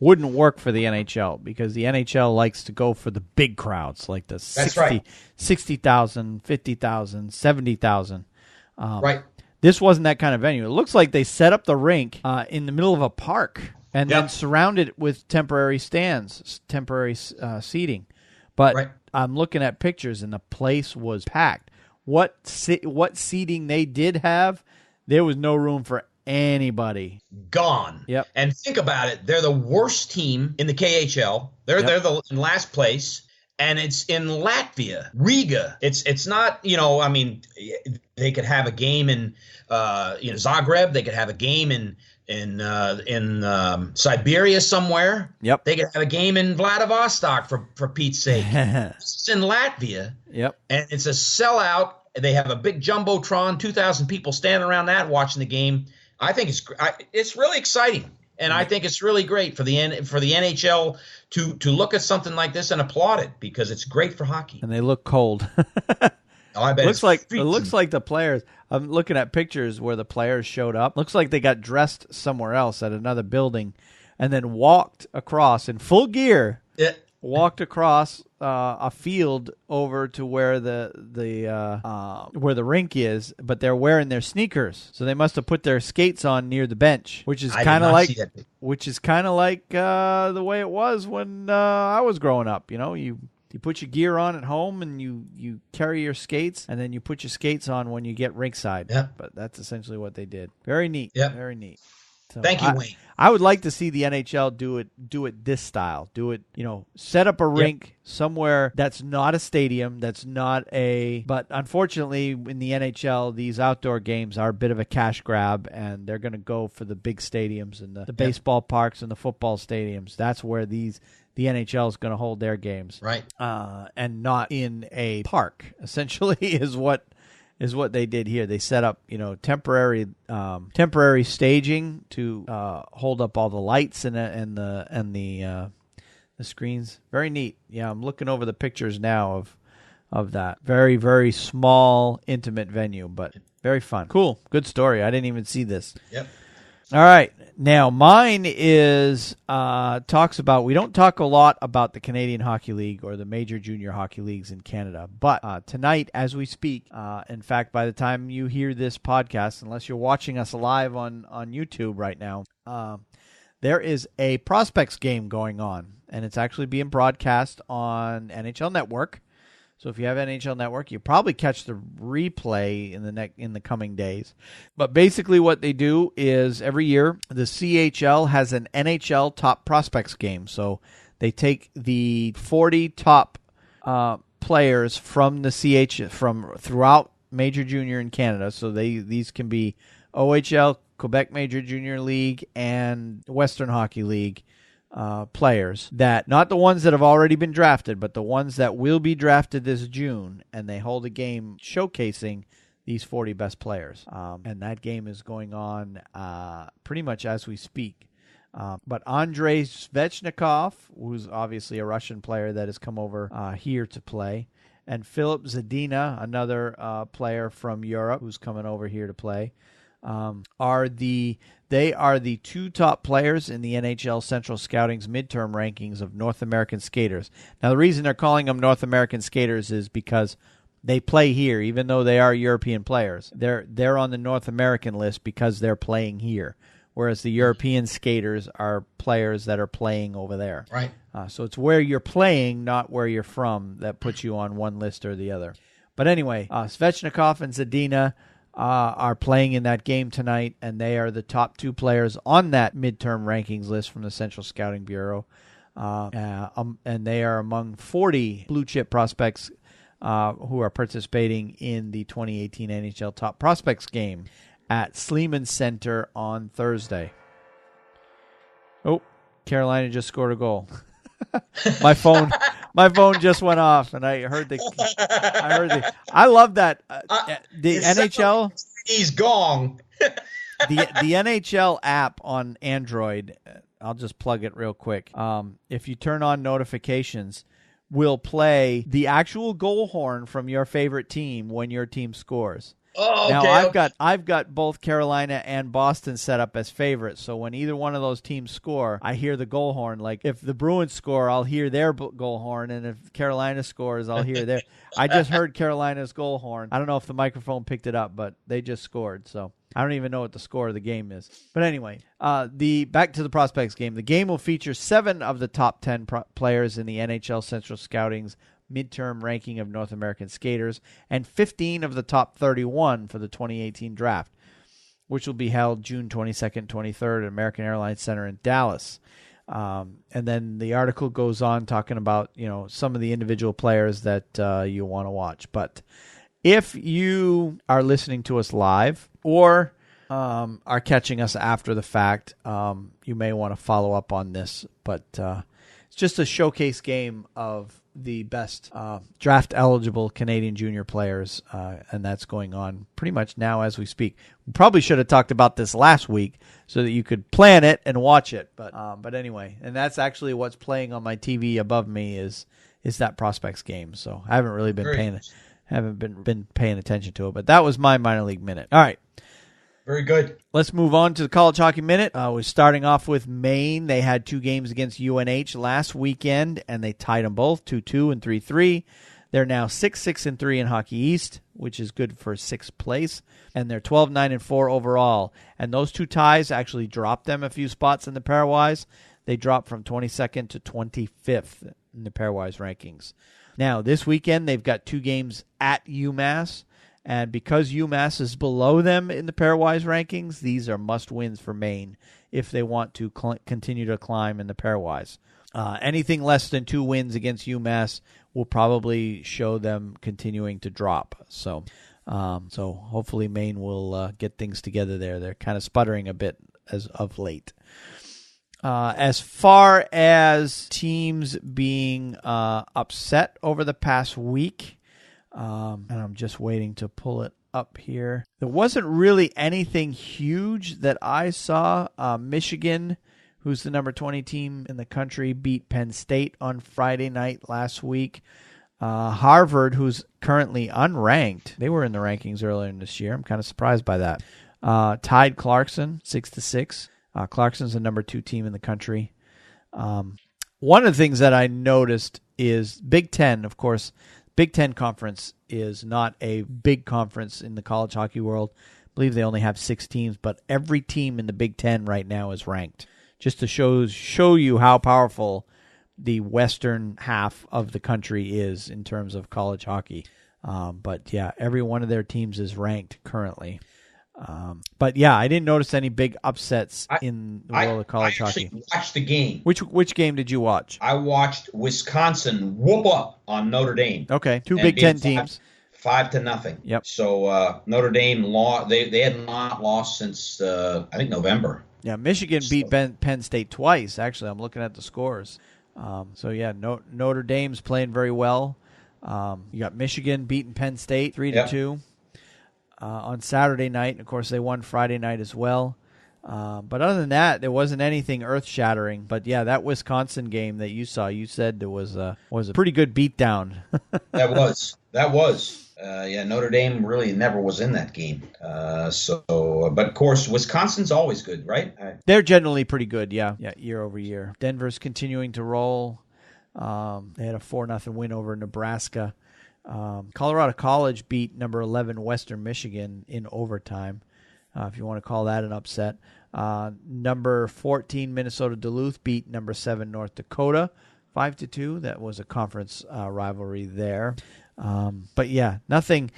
wouldn't work for the NHL because the NHL likes to go for the big crowds, like the 60,000, 50,000, 70,000. Right. This wasn't that kind of venue. It looks like they set up the rink in the middle of a park and then surrounded it with temporary stands, temporary seating. But I'm looking at pictures, and the place was packed. What seating they did have, there was no room for anybody. Gone. Yep. And think about it. They're the worst team in the KHL. They're in last place, and it's in Latvia, Riga. It's not, they could have a game in Zagreb. They could have a game in Siberia somewhere. Yep. They could have a game in Vladivostok for Pete's sake. It's in Latvia. Yep. And it's a sellout. They have a big jumbotron, 2,000 people standing around that watching the game. I think it's really exciting, and I think it's really great for the NHL to look at something like this and applaud it because it's great for hockey. And they look cold. I bet it looks like the players. I'm looking at pictures where the players showed up. Looks like they got dressed somewhere else at another building, and then walked across in full gear. Yeah. Walked across a field over to where the rink is, but they're wearing their sneakers, so they must have put their skates on near the bench, which is kind of like the way it was when I was growing up. You put your gear on at home and you carry your skates, and then you put your skates on when you get rinkside. Yeah. But that's essentially what they did. Very neat. Yeah. Very neat. So Thank you, Wayne. I would like to see the NHL do it this style. Do it, set up a rink somewhere that's not a stadium, but unfortunately in the NHL, these outdoor games are a bit of a cash grab, and they're going to go for the big stadiums and the baseball parks and the football stadiums. That's where the NHL is going to hold their games. Right. And not in a park, essentially, is what they did here. They set up, temporary staging to hold up all the lights and the screens. Very neat. Yeah, I'm looking over the pictures now of that. Very, very small, intimate venue, but very fun. Cool. Good story. I didn't even see this. Yep. All right. Now, mine is talks about, we don't talk a lot about the Canadian Hockey League or the major junior hockey leagues in Canada, but tonight, as we speak, in fact, by the time you hear this podcast, unless you're watching us live on YouTube right now, there is a prospects game going on, and it's actually being broadcast on NHL Network. So if you have NHL Network, you probably catch the replay in the coming days. But basically what they do is every year the CHL has an NHL top prospects game. So they take the 40 top players from the from throughout Major Junior in Canada. So these can be OHL, Quebec Major Junior League, and Western Hockey League players, that not the ones that have already been drafted, but the ones that will be drafted this June, and they hold a game showcasing these 40 best players. And that game is going on pretty much as we speak. But Andrei Svechnikov, who's obviously a Russian player that has come over here to play, and Filip Zadina, another player from Europe who's coming over here to play, are the two top players in the NHL Central Scouting's midterm rankings of North American skaters. Now, the reason they're calling them North American skaters is because they play here, even though they are European players. They're on the North American list because they're playing here, whereas the European skaters are players that are playing over there. Right. So it's where you're playing, not where you're from, that puts you on one list or the other. But anyway, Svechnikov and Zadina are playing in that game tonight, and they are the top two players on that midterm rankings list from the Central Scouting Bureau. And they are among 40 blue-chip prospects who are participating in the 2018 NHL Top Prospects game at Sleeman Center on Thursday. Oh, Carolina just scored a goal. My phone just went off, and I heard I love that the NHL. He's gong. the NHL app on Android. I'll just plug it real quick. If you turn on notifications, will play the actual goal horn from your favorite team when your team scores. Oh, okay. Now I've got both Carolina and Boston set up as favorites. So when either one of those teams score, I hear the goal horn. Like if the Bruins score, I'll hear their goal horn, and if Carolina scores, I'll hear their. I just heard Carolina's goal horn. I don't know if the microphone picked it up, but they just scored. So I don't even know what the score of the game is. But anyway, back to the prospects game. The game will feature 7 of the top 10 players in the NHL Central Scouting's midterm ranking of North American skaters, and 15 of the top 31 for the 2018 draft, which will be held June 22nd, 23rd at American Airlines Center in Dallas. And then the article goes on talking about, some of the individual players that you want to watch. But if you are listening to us live or are catching us after the fact, you may want to follow up on this. But it's just a showcase game of the best draft-eligible Canadian junior players, and that's going on pretty much now as we speak. We probably should have talked about this last week so that you could plan it and watch it. But anyway, and that's actually what's playing on my TV above me is that prospects game. So I haven't really been paying attention to it. But that was my minor league minute. All right. Very good. Let's move on to the College Hockey Minute. We're starting off with Maine. They had 2 games against UNH last weekend, and they tied them both 2-2 and 3-3. They're now 6-6-3 in Hockey East, which is good for 6th place, and they're 12-9-4 overall. And those 2 ties actually dropped them a few spots in the pairwise. They dropped from 22nd to 25th in the pairwise rankings. Now, this weekend, they've got 2 games at UMass. And because UMass is below them in the pairwise rankings, these are must-wins for Maine if they want to continue to climb in the pairwise. Anything less than 2 wins against UMass will probably show them continuing to drop. So hopefully Maine will get things together there. They're kind of sputtering a bit as of late. As far as teams being upset over the past week, and I'm just waiting to pull it up here. There wasn't really anything huge that I saw. Michigan, who's the number 20 team in the country, beat Penn State on Friday night last week. Harvard, who's currently unranked, they were in the rankings earlier in this year. I'm kind of surprised by that. Tied Clarkson 6-6. Clarkson's the number 2 team in the country. One of the things that I noticed is Big Ten, of course. Big Ten Conference is not a big conference in the college hockey world. I believe they only have 6 teams, but every team in the Big Ten right now is ranked, just to show you how powerful the western half of the country is in terms of college hockey. But yeah, every one of their teams is ranked currently. But yeah, I didn't notice any big upsets in the world of college hockey. I actually watched the game. Which game did you watch? I watched Wisconsin whoop up on Notre Dame. Okay, 2 Big Ten teams. 5-0. Yep. So Notre Dame lost. They had not lost since I think November. Yeah, Michigan beat Penn State twice. Actually, I'm looking at the scores. So yeah, Notre Dame's playing very well. You got Michigan beating Penn State 3-2. On Saturday night, and of course they won Friday night as well. But other than that, there wasn't anything earth-shattering. But yeah, that Wisconsin game that you saw, you said there was a pretty good beatdown. That was. Yeah, Notre Dame really never was in that game. But of course, Wisconsin's always good, right? They're generally pretty good, yeah, year over year. Denver's continuing to roll. They had a 4-0 win over Nebraska. Colorado College beat number 11 Western Michigan in overtime, if you want to call that an upset. Number 14 Minnesota Duluth beat number 7 North Dakota 5-2. That was a conference rivalry there. But yeah, nothing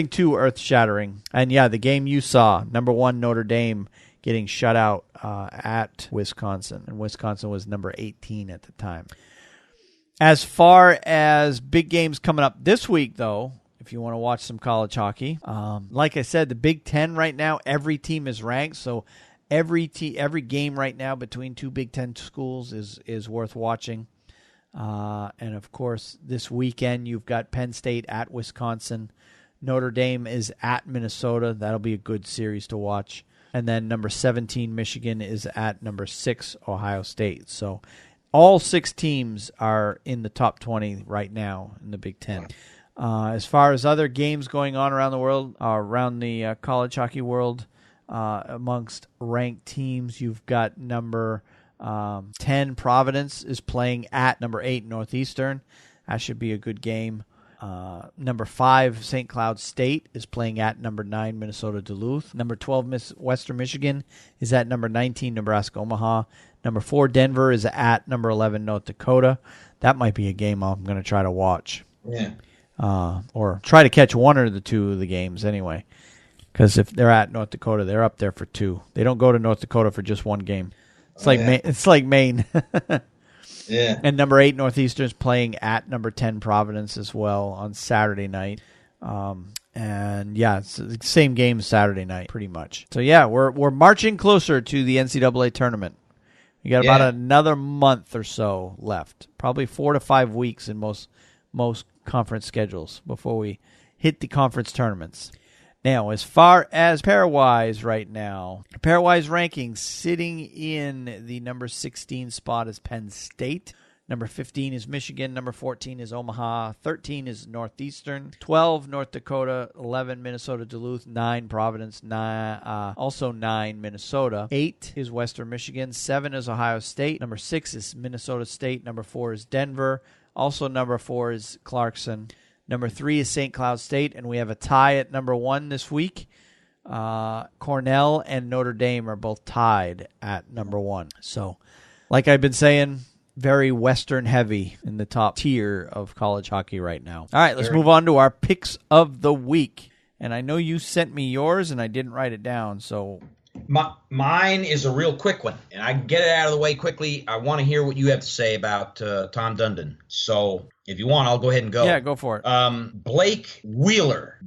too earth-shattering. And yeah, the game you saw, number 1 Notre Dame getting shut out at Wisconsin, and Wisconsin was number 18 at the time. As far as big games coming up this week, though, if you want to watch some college hockey, like I said, the Big Ten right now, every team is ranked, so every game right now between 2 Big Ten schools is worth watching. And of course, this weekend you've got Penn State at Wisconsin, Notre Dame is at Minnesota. That'll be a good series to watch. And then number 17 Michigan is at number 6 Ohio State. So all 6 teams are in the top 20 right now in the Big Ten. As far as other games going on around the world, around the college hockey world, amongst ranked teams, you've got number 10 Providence is playing at number 8 Northeastern. That should be a good game. Number 5 St. Cloud State is playing at number 9 Minnesota Duluth. Number 12 Western Michigan is at number 19 Nebraska Omaha. Number 4 Denver is at number 11 North Dakota. That might be a game I'm going to try to watch. Yeah. Or try to catch one or the 2 of the games anyway. Because if they're at North Dakota, they're up there for 2. They don't go to North Dakota for just one game. It's like Maine. Yeah. And number 8 Northeastern is playing at number 10 Providence as well on Saturday night. And yeah, it's the same game Saturday night, pretty much. So yeah, we're marching closer to the NCAA tournament. We got about another month or so left, probably 4 to 5 weeks in most conference schedules before we hit the conference tournaments. Now, as far as pairwise right now, pairwise rankings sitting in the number 16 spot is Penn State. Number 15 is Michigan. Number 14 is Omaha. 13 is Northeastern. 12, North Dakota. 11, Minnesota Duluth. 9, Providence. 9, also 9, Minnesota. 8 is Western Michigan. 7 is Ohio State. Number 6 is Minnesota State. Number 4 is Denver. Also number 4 is Clarkson. Number 3 is St. Cloud State, and we have a tie at number 1 this week. Cornell and Notre Dame are both tied at number 1. So, like I've been saying, very Western heavy in the top tier of college hockey right now. All right, let's move on to our picks of the week. And I know you sent me yours, and I didn't write it down, so... Mine is a real quick one, and I can get it out of the way quickly. I want to hear what you have to say about Tom Dundon. So if you want, I'll go ahead and go. Yeah, go for it. Blake Wheeler.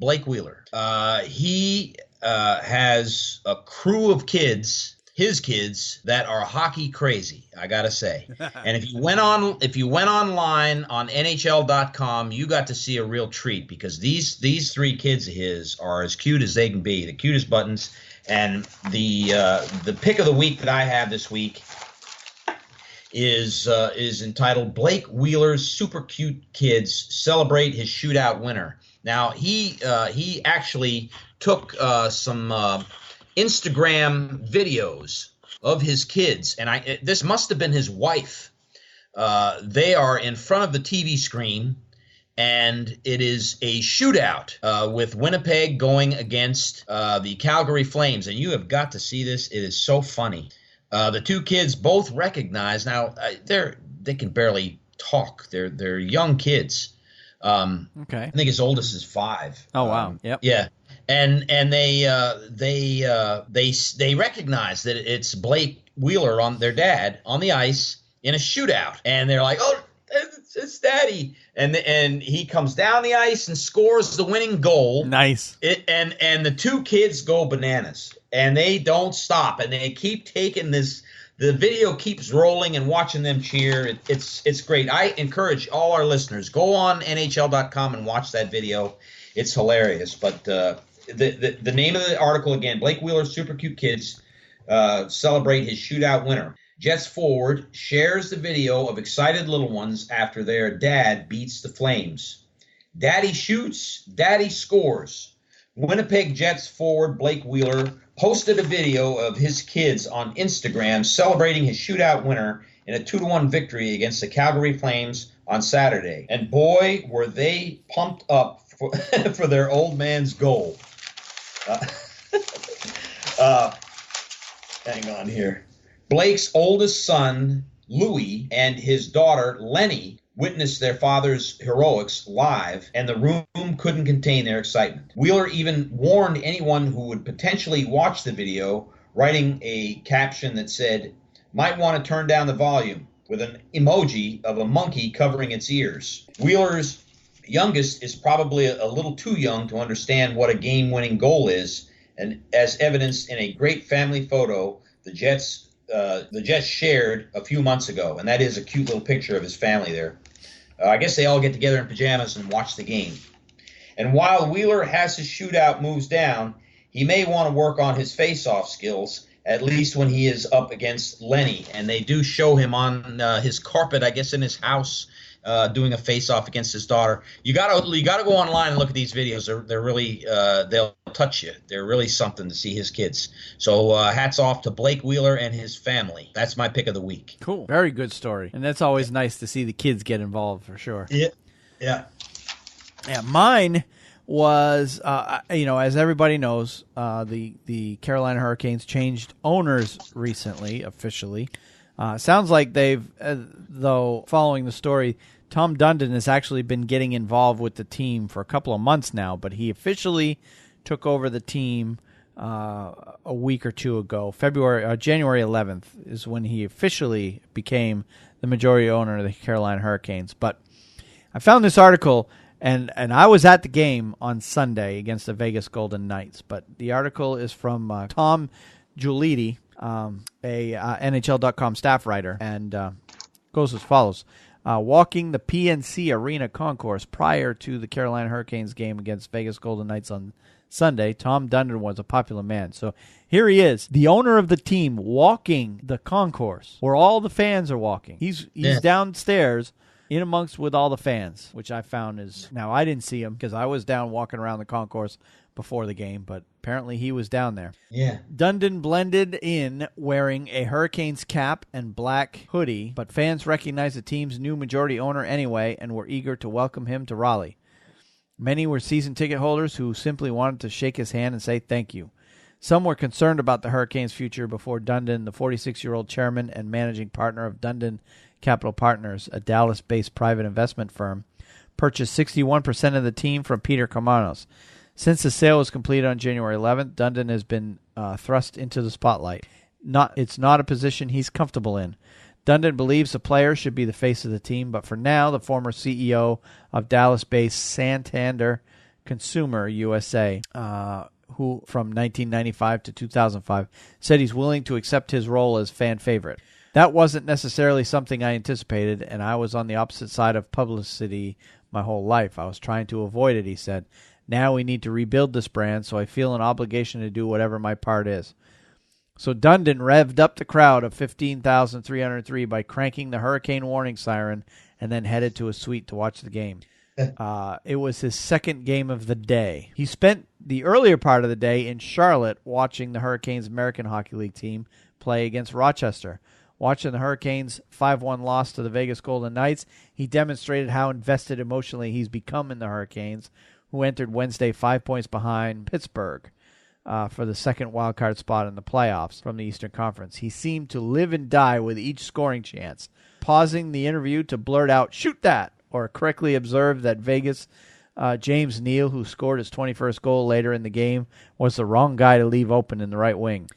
He has a crew of kids, his kids, that are hockey crazy, I gotta say. And if you went online on NHL.com, you got to see a real treat, because these 3 kids of his are as cute as they can be, the cutest buttons. And the pick of the week that I have this week is entitled "Blake Wheeler's Super Cute Kids Celebrate His Shootout Winner." Now he actually took some Instagram videos of his kids, and this must have been his wife. They are in front of the TV screen, and it is a shootout with Winnipeg going against the Calgary Flames. And you have got to see this. It is so funny. The 2 kids both recognize now. They can barely talk. They're young kids. Okay. I think his oldest is 5. Oh wow. Yep. Yeah. And they recognize that it's Blake Wheeler, on their dad, on the ice in a shootout, and they're like, "Oh, it's Daddy!" And he comes down the ice and scores the winning goal. Nice. And the 2 kids go bananas, and they don't stop, and they keep taking this. The video keeps rolling, and watching them cheer. It's great. I encourage all our listeners, go on NHL.com and watch that video. It's hilarious. But the name of the article again: Blake Wheeler's Super Cute Kids celebrate his shootout winner. Jets forward shares the video of excited little ones after their dad beats the Flames. Daddy shoots, Daddy scores. Winnipeg Jets forward Blake Wheeler posted a video of his kids on Instagram celebrating his shootout winner in a 2-1 victory against the Calgary Flames on Saturday. And boy, were they pumped up for their old man's goal. Hang on here. Blake's oldest son, Louis, and his daughter, Lenny, witnessed their father's heroics live, and the room couldn't contain their excitement. Wheeler even warned anyone who would potentially watch the video, writing a caption that said, "Might want to turn down the volume," with an emoji of a monkey covering its ears. Wheeler's youngest is probably a little too young to understand what a game-winning goal is, and as evidenced in a great family photo the Jets shared a few months ago, and that is a cute little picture of his family there. I guess they all get together in pajamas and watch the game. And while Wheeler has his shootout moves down, he may want to work on his face-off skills, at least when he is up against Lenny. And they do show him on his carpet, I guess, in his house, doing a face-off against his daughter. You gotta go online and look at these videos. They're really they'll touch you. They're really something to see his kids. So hats off to Blake Wheeler and his family. That's my pick of the week. Cool. Very good story. And that's always nice to see the kids get involved, for sure. Yeah. Mine was, as everybody knows, the Carolina Hurricanes changed owners recently, officially. Sounds like they've, though, following the story, Tom Dundon has actually been getting involved with the team for a couple of months now, but he officially took over the team a week or two ago. January 11th is when he officially became the majority owner of the Carolina Hurricanes. But I found this article, and I was at the game on Sunday against the Vegas Golden Knights, but the article is from Tom Giulitti, a NHL.com staff writer, and goes as follows. Walking the PNC Arena concourse prior to the Carolina Hurricanes game against Vegas Golden Knights on Sunday, Tom Dundon was a popular man. So here he is, the owner of the team, walking the concourse where all the fans are walking. He's downstairs in amongst with all the fans, which I found is... Now, I didn't see him because I was down walking around the concourse before the game, but apparently he was down there. Yeah. Dundon blended in wearing a Hurricanes cap and black hoodie, but fans recognized the team's new majority owner anyway and were eager to welcome him to Raleigh. Many were season ticket holders who simply wanted to shake his hand and say thank you. Some were concerned about the Hurricanes' future before Dundon, the 46-year-old chairman and managing partner of Dundon Capital Partners, a Dallas-based private investment firm, purchased 61% of the team from Peter Kamanos. Since the sale was completed on January 11th, Dundon has been thrust into the spotlight. It's not a position he's comfortable in. Dundon believes the player should be the face of the team, but for now, the former CEO of Dallas-based Santander Consumer USA, who from 1995 to 2005, said he's willing to accept his role as fan favorite. That wasn't necessarily something I anticipated, and I was on the opposite side of publicity my whole life. I was trying to avoid it, he said. Now we need to rebuild this brand, so I feel an obligation to do whatever my part is. So Dundon revved up the crowd of 15,303 by cranking the hurricane warning siren and then headed to a suite to watch the game. It was his second game of the day. He spent the earlier part of the day in Charlotte watching the Hurricanes American Hockey League team play against Rochester. Watching the Hurricanes' 5-1 loss to the Vegas Golden Knights, he demonstrated how invested emotionally he's become in the Hurricanes, who entered Wednesday 5 points behind Pittsburgh for the second wildcard spot in the playoffs from the Eastern Conference. He seemed to live and die with each scoring chance, pausing the interview to blurt out, "Shoot that!" or correctly observed that Vegas James Neal, who scored his 21st goal later in the game, was the wrong guy to leave open in the right wing.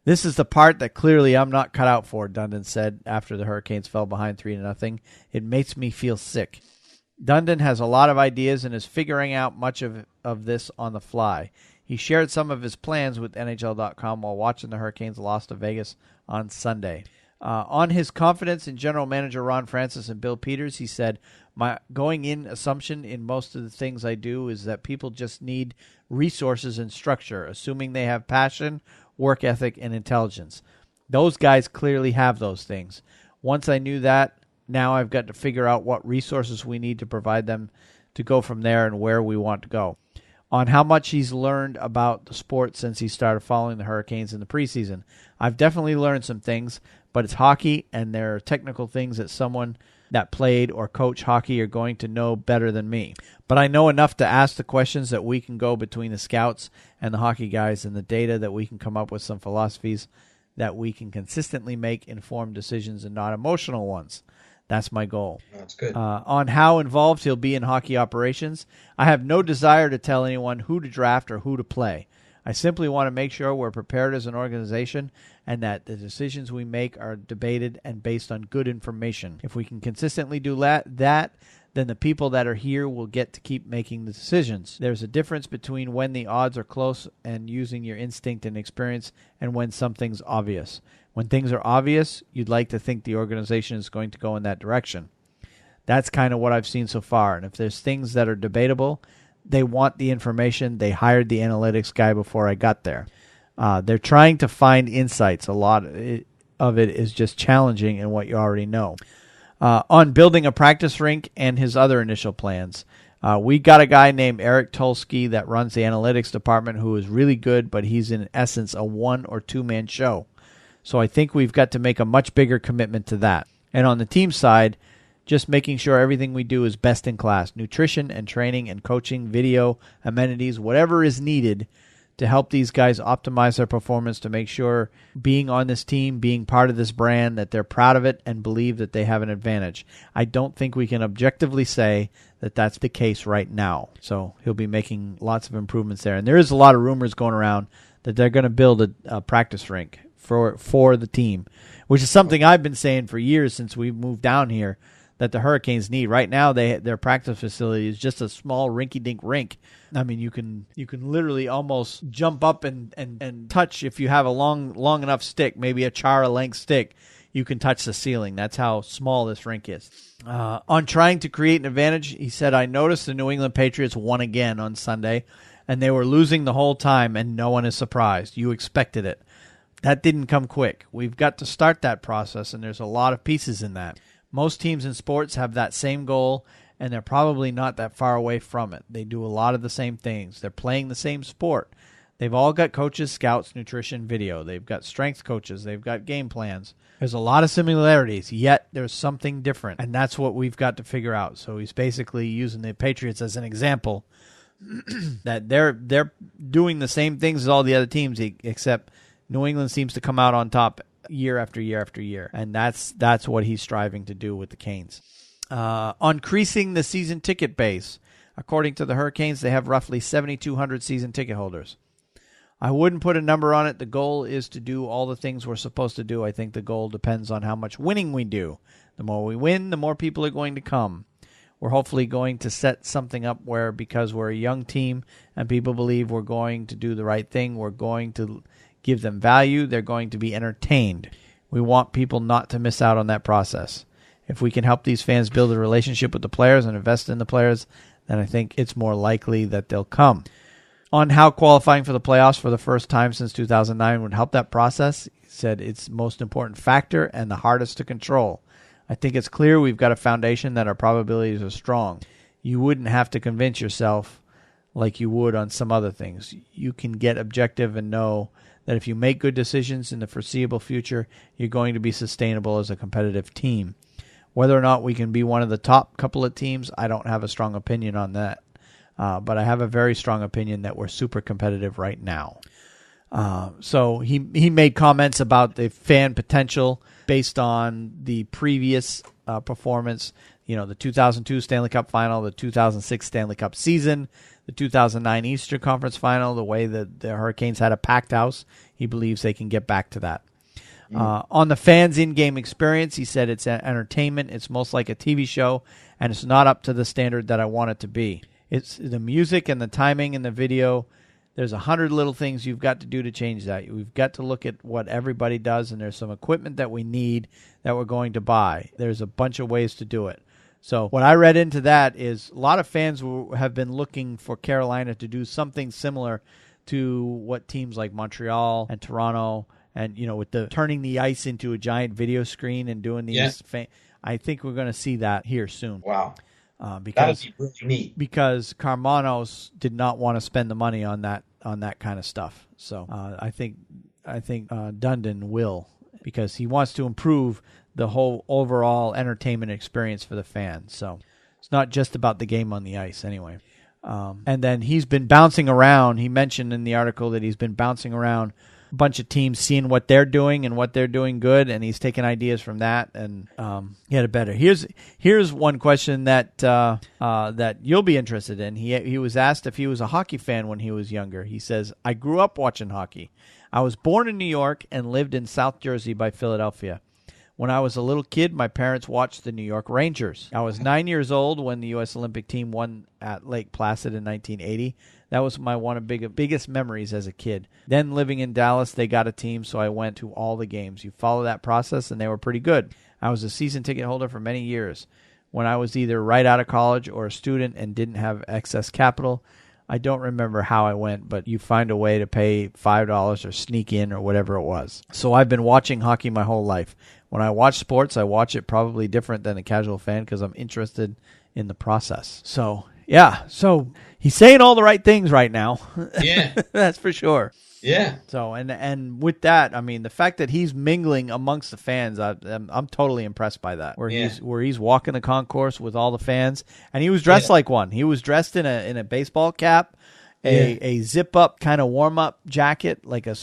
"This is the part that clearly I'm not cut out for," Dundon said after the Hurricanes fell behind 3-0. "It makes me feel sick." Dundon has a lot of ideas and is figuring out much of this on the fly. He shared some of his plans with NHL.com while watching the Hurricanes loss to Vegas on Sunday. On his confidence in general manager Ron Francis and Bill Peters, he said, "My going-in assumption in most of the things I do is that people just need resources and structure, assuming they have passion, work ethic, and intelligence. Those guys clearly have those things. Once I knew that, now I've got to figure out what resources we need to provide them to go from there and where we want to go." On how much he's learned about the sport since he started following the Hurricanes in the preseason. "I've definitely learned some things, but it's hockey, and there are technical things that someone that played or coached hockey are going to know better than me. But I know enough to ask the questions that we can go between the scouts and the hockey guys and the data that we can come up with some philosophies that we can consistently make informed decisions and not emotional ones. That's my goal." That's good. On how involved he'll be in hockey operations, "I have no desire to tell anyone who to draft or who to play. I simply want to make sure we're prepared as an organization and that the decisions we make are debated and based on good information. If we can consistently do that, then the people that are here will get to keep making the decisions. There's a difference between when the odds are close and using your instinct and experience and when something's obvious. When things are obvious, you'd like to think the organization is going to go in that direction. That's kind of what I've seen so far. And if there's things that are debatable, they want the information. They hired the analytics guy before I got there. They're trying to find insights. A lot of it is just challenging in what you already know." On building a practice rink and his other initial plans, we got a guy named Eric Tulsky that runs the analytics department who is really good, but he's in essence a one- or two-man show. So I think we've got to make a much bigger commitment to that. And on the team side, just making sure everything we do is best in class. Nutrition and training and coaching, video, amenities, whatever is needed to help these guys optimize their performance, to make sure being on this team, being part of this brand, that they're proud of it and believe that they have an advantage. I don't think we can objectively say that that's the case right now. So he'll be making lots of improvements there. And there is a lot of rumors going around that they're going to build a practice rink for the team, which is something I've been saying for years since we moved down here, that the Hurricanes need. Right now, their practice facility is just a small rinky-dink rink. I mean, you can literally almost jump up and touch, if you have a long enough stick, maybe a Chara length stick. you can touch the ceiling. That's how small this rink is. On trying to create an advantage, he said, I noticed the New England Patriots won again on Sunday, and they were losing the whole time, and no one is surprised. You expected it. That didn't come quick. We've got to start that process, and there's a lot of pieces in that. Most teams in sports have that same goal, and they're probably not that far away from it. They do a lot of the same things. They're playing the same sport. They've all got coaches, scouts, nutrition, video. They've got strength coaches. They've got game plans. There's a lot of similarities, yet there's something different, and that's what we've got to figure out. So he's basically using the Patriots as an example that they're doing the same things as all the other teams, except New England seems to come out on top year after year after year, and that's what he's striving to do with the Canes. Increasing the season ticket base. According to the Hurricanes, they have roughly 7,200 season ticket holders. I wouldn't put a number on it. The goal is to do all the things we're supposed to do. I think the goal depends on how much winning we do. The more we win, the more people are going to come. We're hopefully going to set something up where, because we're a young team and people believe we're going to do the right thing, we're going to give them value, they're going to be entertained. We want people not to miss out on that process. If we can help these fans build a relationship with the players and invest in the players, then I think it's more likely that they'll come. On how qualifying for the playoffs for the first time since 2009 would help that process, he said it's the most important factor and the hardest to control. I think it's clear we've got a foundation that our probabilities are strong. You wouldn't have to convince yourself like you would on some other things. You can get objective and know that if you make good decisions in the foreseeable future, you're going to be sustainable as a competitive team. Whether or not we can be one of the top couple of teams, I don't have a strong opinion on that. But I have a very strong opinion that we're super competitive right now. So he made comments about the fan potential based on the previous performance. You know, the 2002 Stanley Cup Final, the 2006 Stanley Cup season, the 2009 Eastern Conference Final, the way that the Hurricanes had a packed house. He believes they can get back to that. On the fans' in-game experience, he said it's entertainment. It's most like a TV show, and it's not up to the standard that I want it to be. It's the music and the timing and the video. There's 100 little things you've got to do to change that. We've got to look at what everybody does, and there's some equipment that we need that we're going to buy. There's a bunch of ways to do it. So what I read into that is a lot of fans have been looking for Carolina to do something similar to what teams like Montreal and Toronto and, you know, with the turning the ice into a giant video screen and doing these. I think we're going to see that here soon. Wow. Because that would be really neat. Because Karmanos did not want to spend the money on that kind of stuff. So I think Dundon will, because he wants to improve the whole overall entertainment experience for the fans. So it's not just about the game on the ice anyway. And then he's been bouncing around. He mentioned in the article that he's been bouncing around a bunch of teams, seeing what they're doing and what they're doing good, and he's taking ideas from that and get it better. Here's one question that that you'll be interested in. He was asked if he was a hockey fan when he was younger. He says, "I grew up watching hockey. I was born in New York and lived in South Jersey by Philadelphia. When I was a little kid, my parents watched the New York Rangers. I was 9 years old when the U.S. Olympic team won at Lake Placid in 1980. That was my one of biggest memories as a kid. Then living in Dallas, they got a team, so I went to all the games. You follow that process, and they were pretty good. I was a season ticket holder for many years. When I was either right out of college or a student and didn't have excess capital, I don't remember how I went, but you find a way to pay $5 or sneak in or whatever it was. So I've been watching hockey my whole life. When I watch sports, I watch it probably different than a casual fan because I'm interested in the process." So, yeah. So he's saying all the right things right now. Yeah. That's for sure. Yeah. So, and with that, I mean, the fact that he's mingling amongst the fans, I'm totally impressed by that. Where he's walking the concourse with all the fans, and he was dressed like one. He was dressed in a baseball cap, a zip up kind of warm up jacket, like a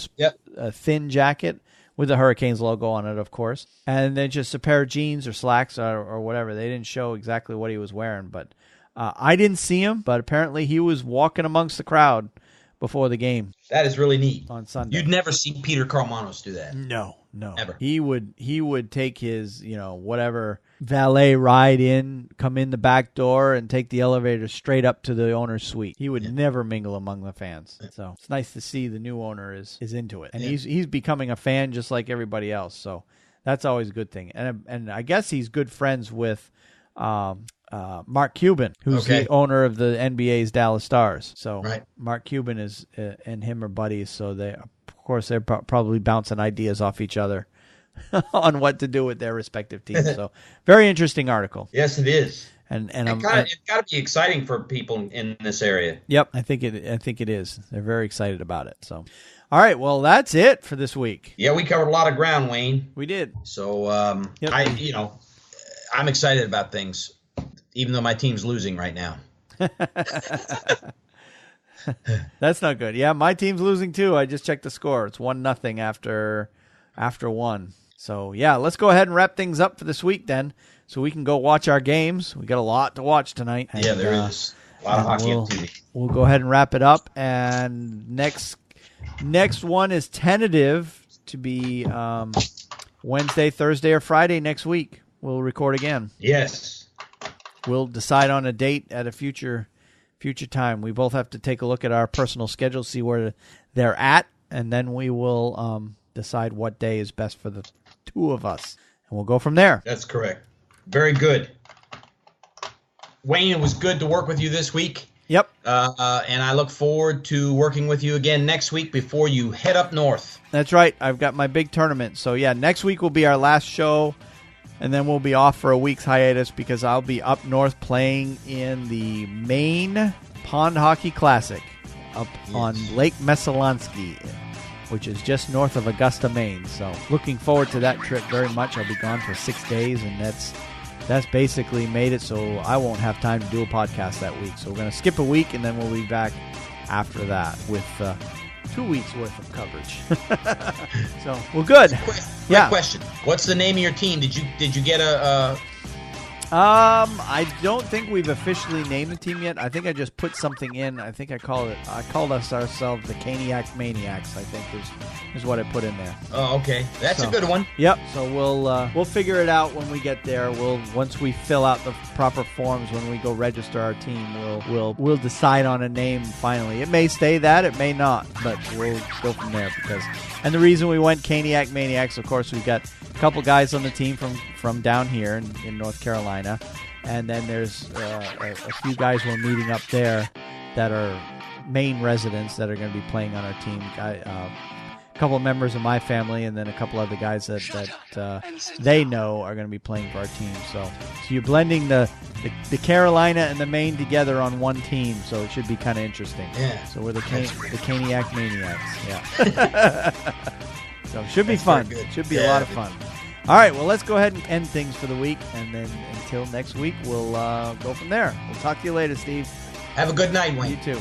thin jacket with the Hurricanes logo on it, of course, and then just a pair of jeans or slacks or whatever. They didn't show exactly what he was wearing, but I didn't see him. But apparently, he was walking amongst the crowd before the game. That is really neat. On Sunday. You'd never see Peter Karmanos do that. No. Never. He would take his, whatever valet ride in, come in the back door, and take the elevator straight up to the owner's suite. He would never mingle among the fans. So it's nice to see the new owner is into it. And he's becoming a fan just like everybody else. So that's always a good thing. And I guess he's good friends with Mark Cuban, who's the owner of the NBA's Dallas Stars. So Mark Cuban is and him are buddies. So they're probably bouncing ideas off each other on what to do with their respective teams. So very interesting article. Yes, it is. And it's got to be exciting for people in this area. Yep, I think it is. They're very excited about it. So, all right, well, that's it for this week. Yeah, we covered a lot of ground, Wayne. We did. So, I'm excited about things, even though my team's losing right now. That's not good. Yeah, my team's losing too. I just checked the score. It's 1-0 after one. So, yeah, let's go ahead and wrap things up for this week then, so we can go watch our games. We got a lot to watch tonight. Yeah, there is a lot of hockey on TV. We'll go ahead and wrap it up. And next one is tentative to be Wednesday, Thursday, or Friday next week. We'll record again. Yes. We'll decide on a date at a future time. We both have to take a look at our personal schedules, see where they're at, and then we will decide what day is best for the two of us. And we'll go from there. That's correct. Very good. Wayne, it was good to work with you this week. Yep. And I look forward to working with you again next week before you head up north. That's right. I've got my big tournament. So, yeah, next week will be our last show, and then we'll be off for a week's hiatus because I'll be up north playing in the Maine Pond Hockey Classic up on Lake Messalonsky, which is just north of Augusta, Maine. So looking forward to that trip very much. I'll be gone for 6 days, and that's basically made it so I won't have time to do a podcast that week. So we're going to skip a week, and then we'll be back after that with 2 weeks worth of coverage. So we're good. Quick question. What's the name of your team? Did you get a I don't think we've officially named the team yet. I think I just put something in. I think I called us ourselves the Caniac Maniacs, I think is what I put in there. Oh, okay. That's a good one. Yep. So we'll figure it out when we get there. Once we fill out the proper forms, when we go register our team, we'll decide on a name finally. It may stay that, it may not, but we'll go from there and the reason we went Caniac Maniacs, of course, we've got a couple guys on the team from down here in North Carolina, and then there's a few guys we're meeting up there that are Maine residents that are going to be playing on our team. A couple of members of my family, and then a couple other guys that they know are going to be playing for our team. So you're blending the Carolina and the Maine together on one team, so it should be kind of interesting. Yeah. So we're the Caniac Maniacs. Yeah. So it should be fun. Should be a lot of fun. All right, well, let's go ahead and end things for the week, and then until next week, we'll go from there. We'll talk to you later, Steve. Have a good night, Wayne. You too.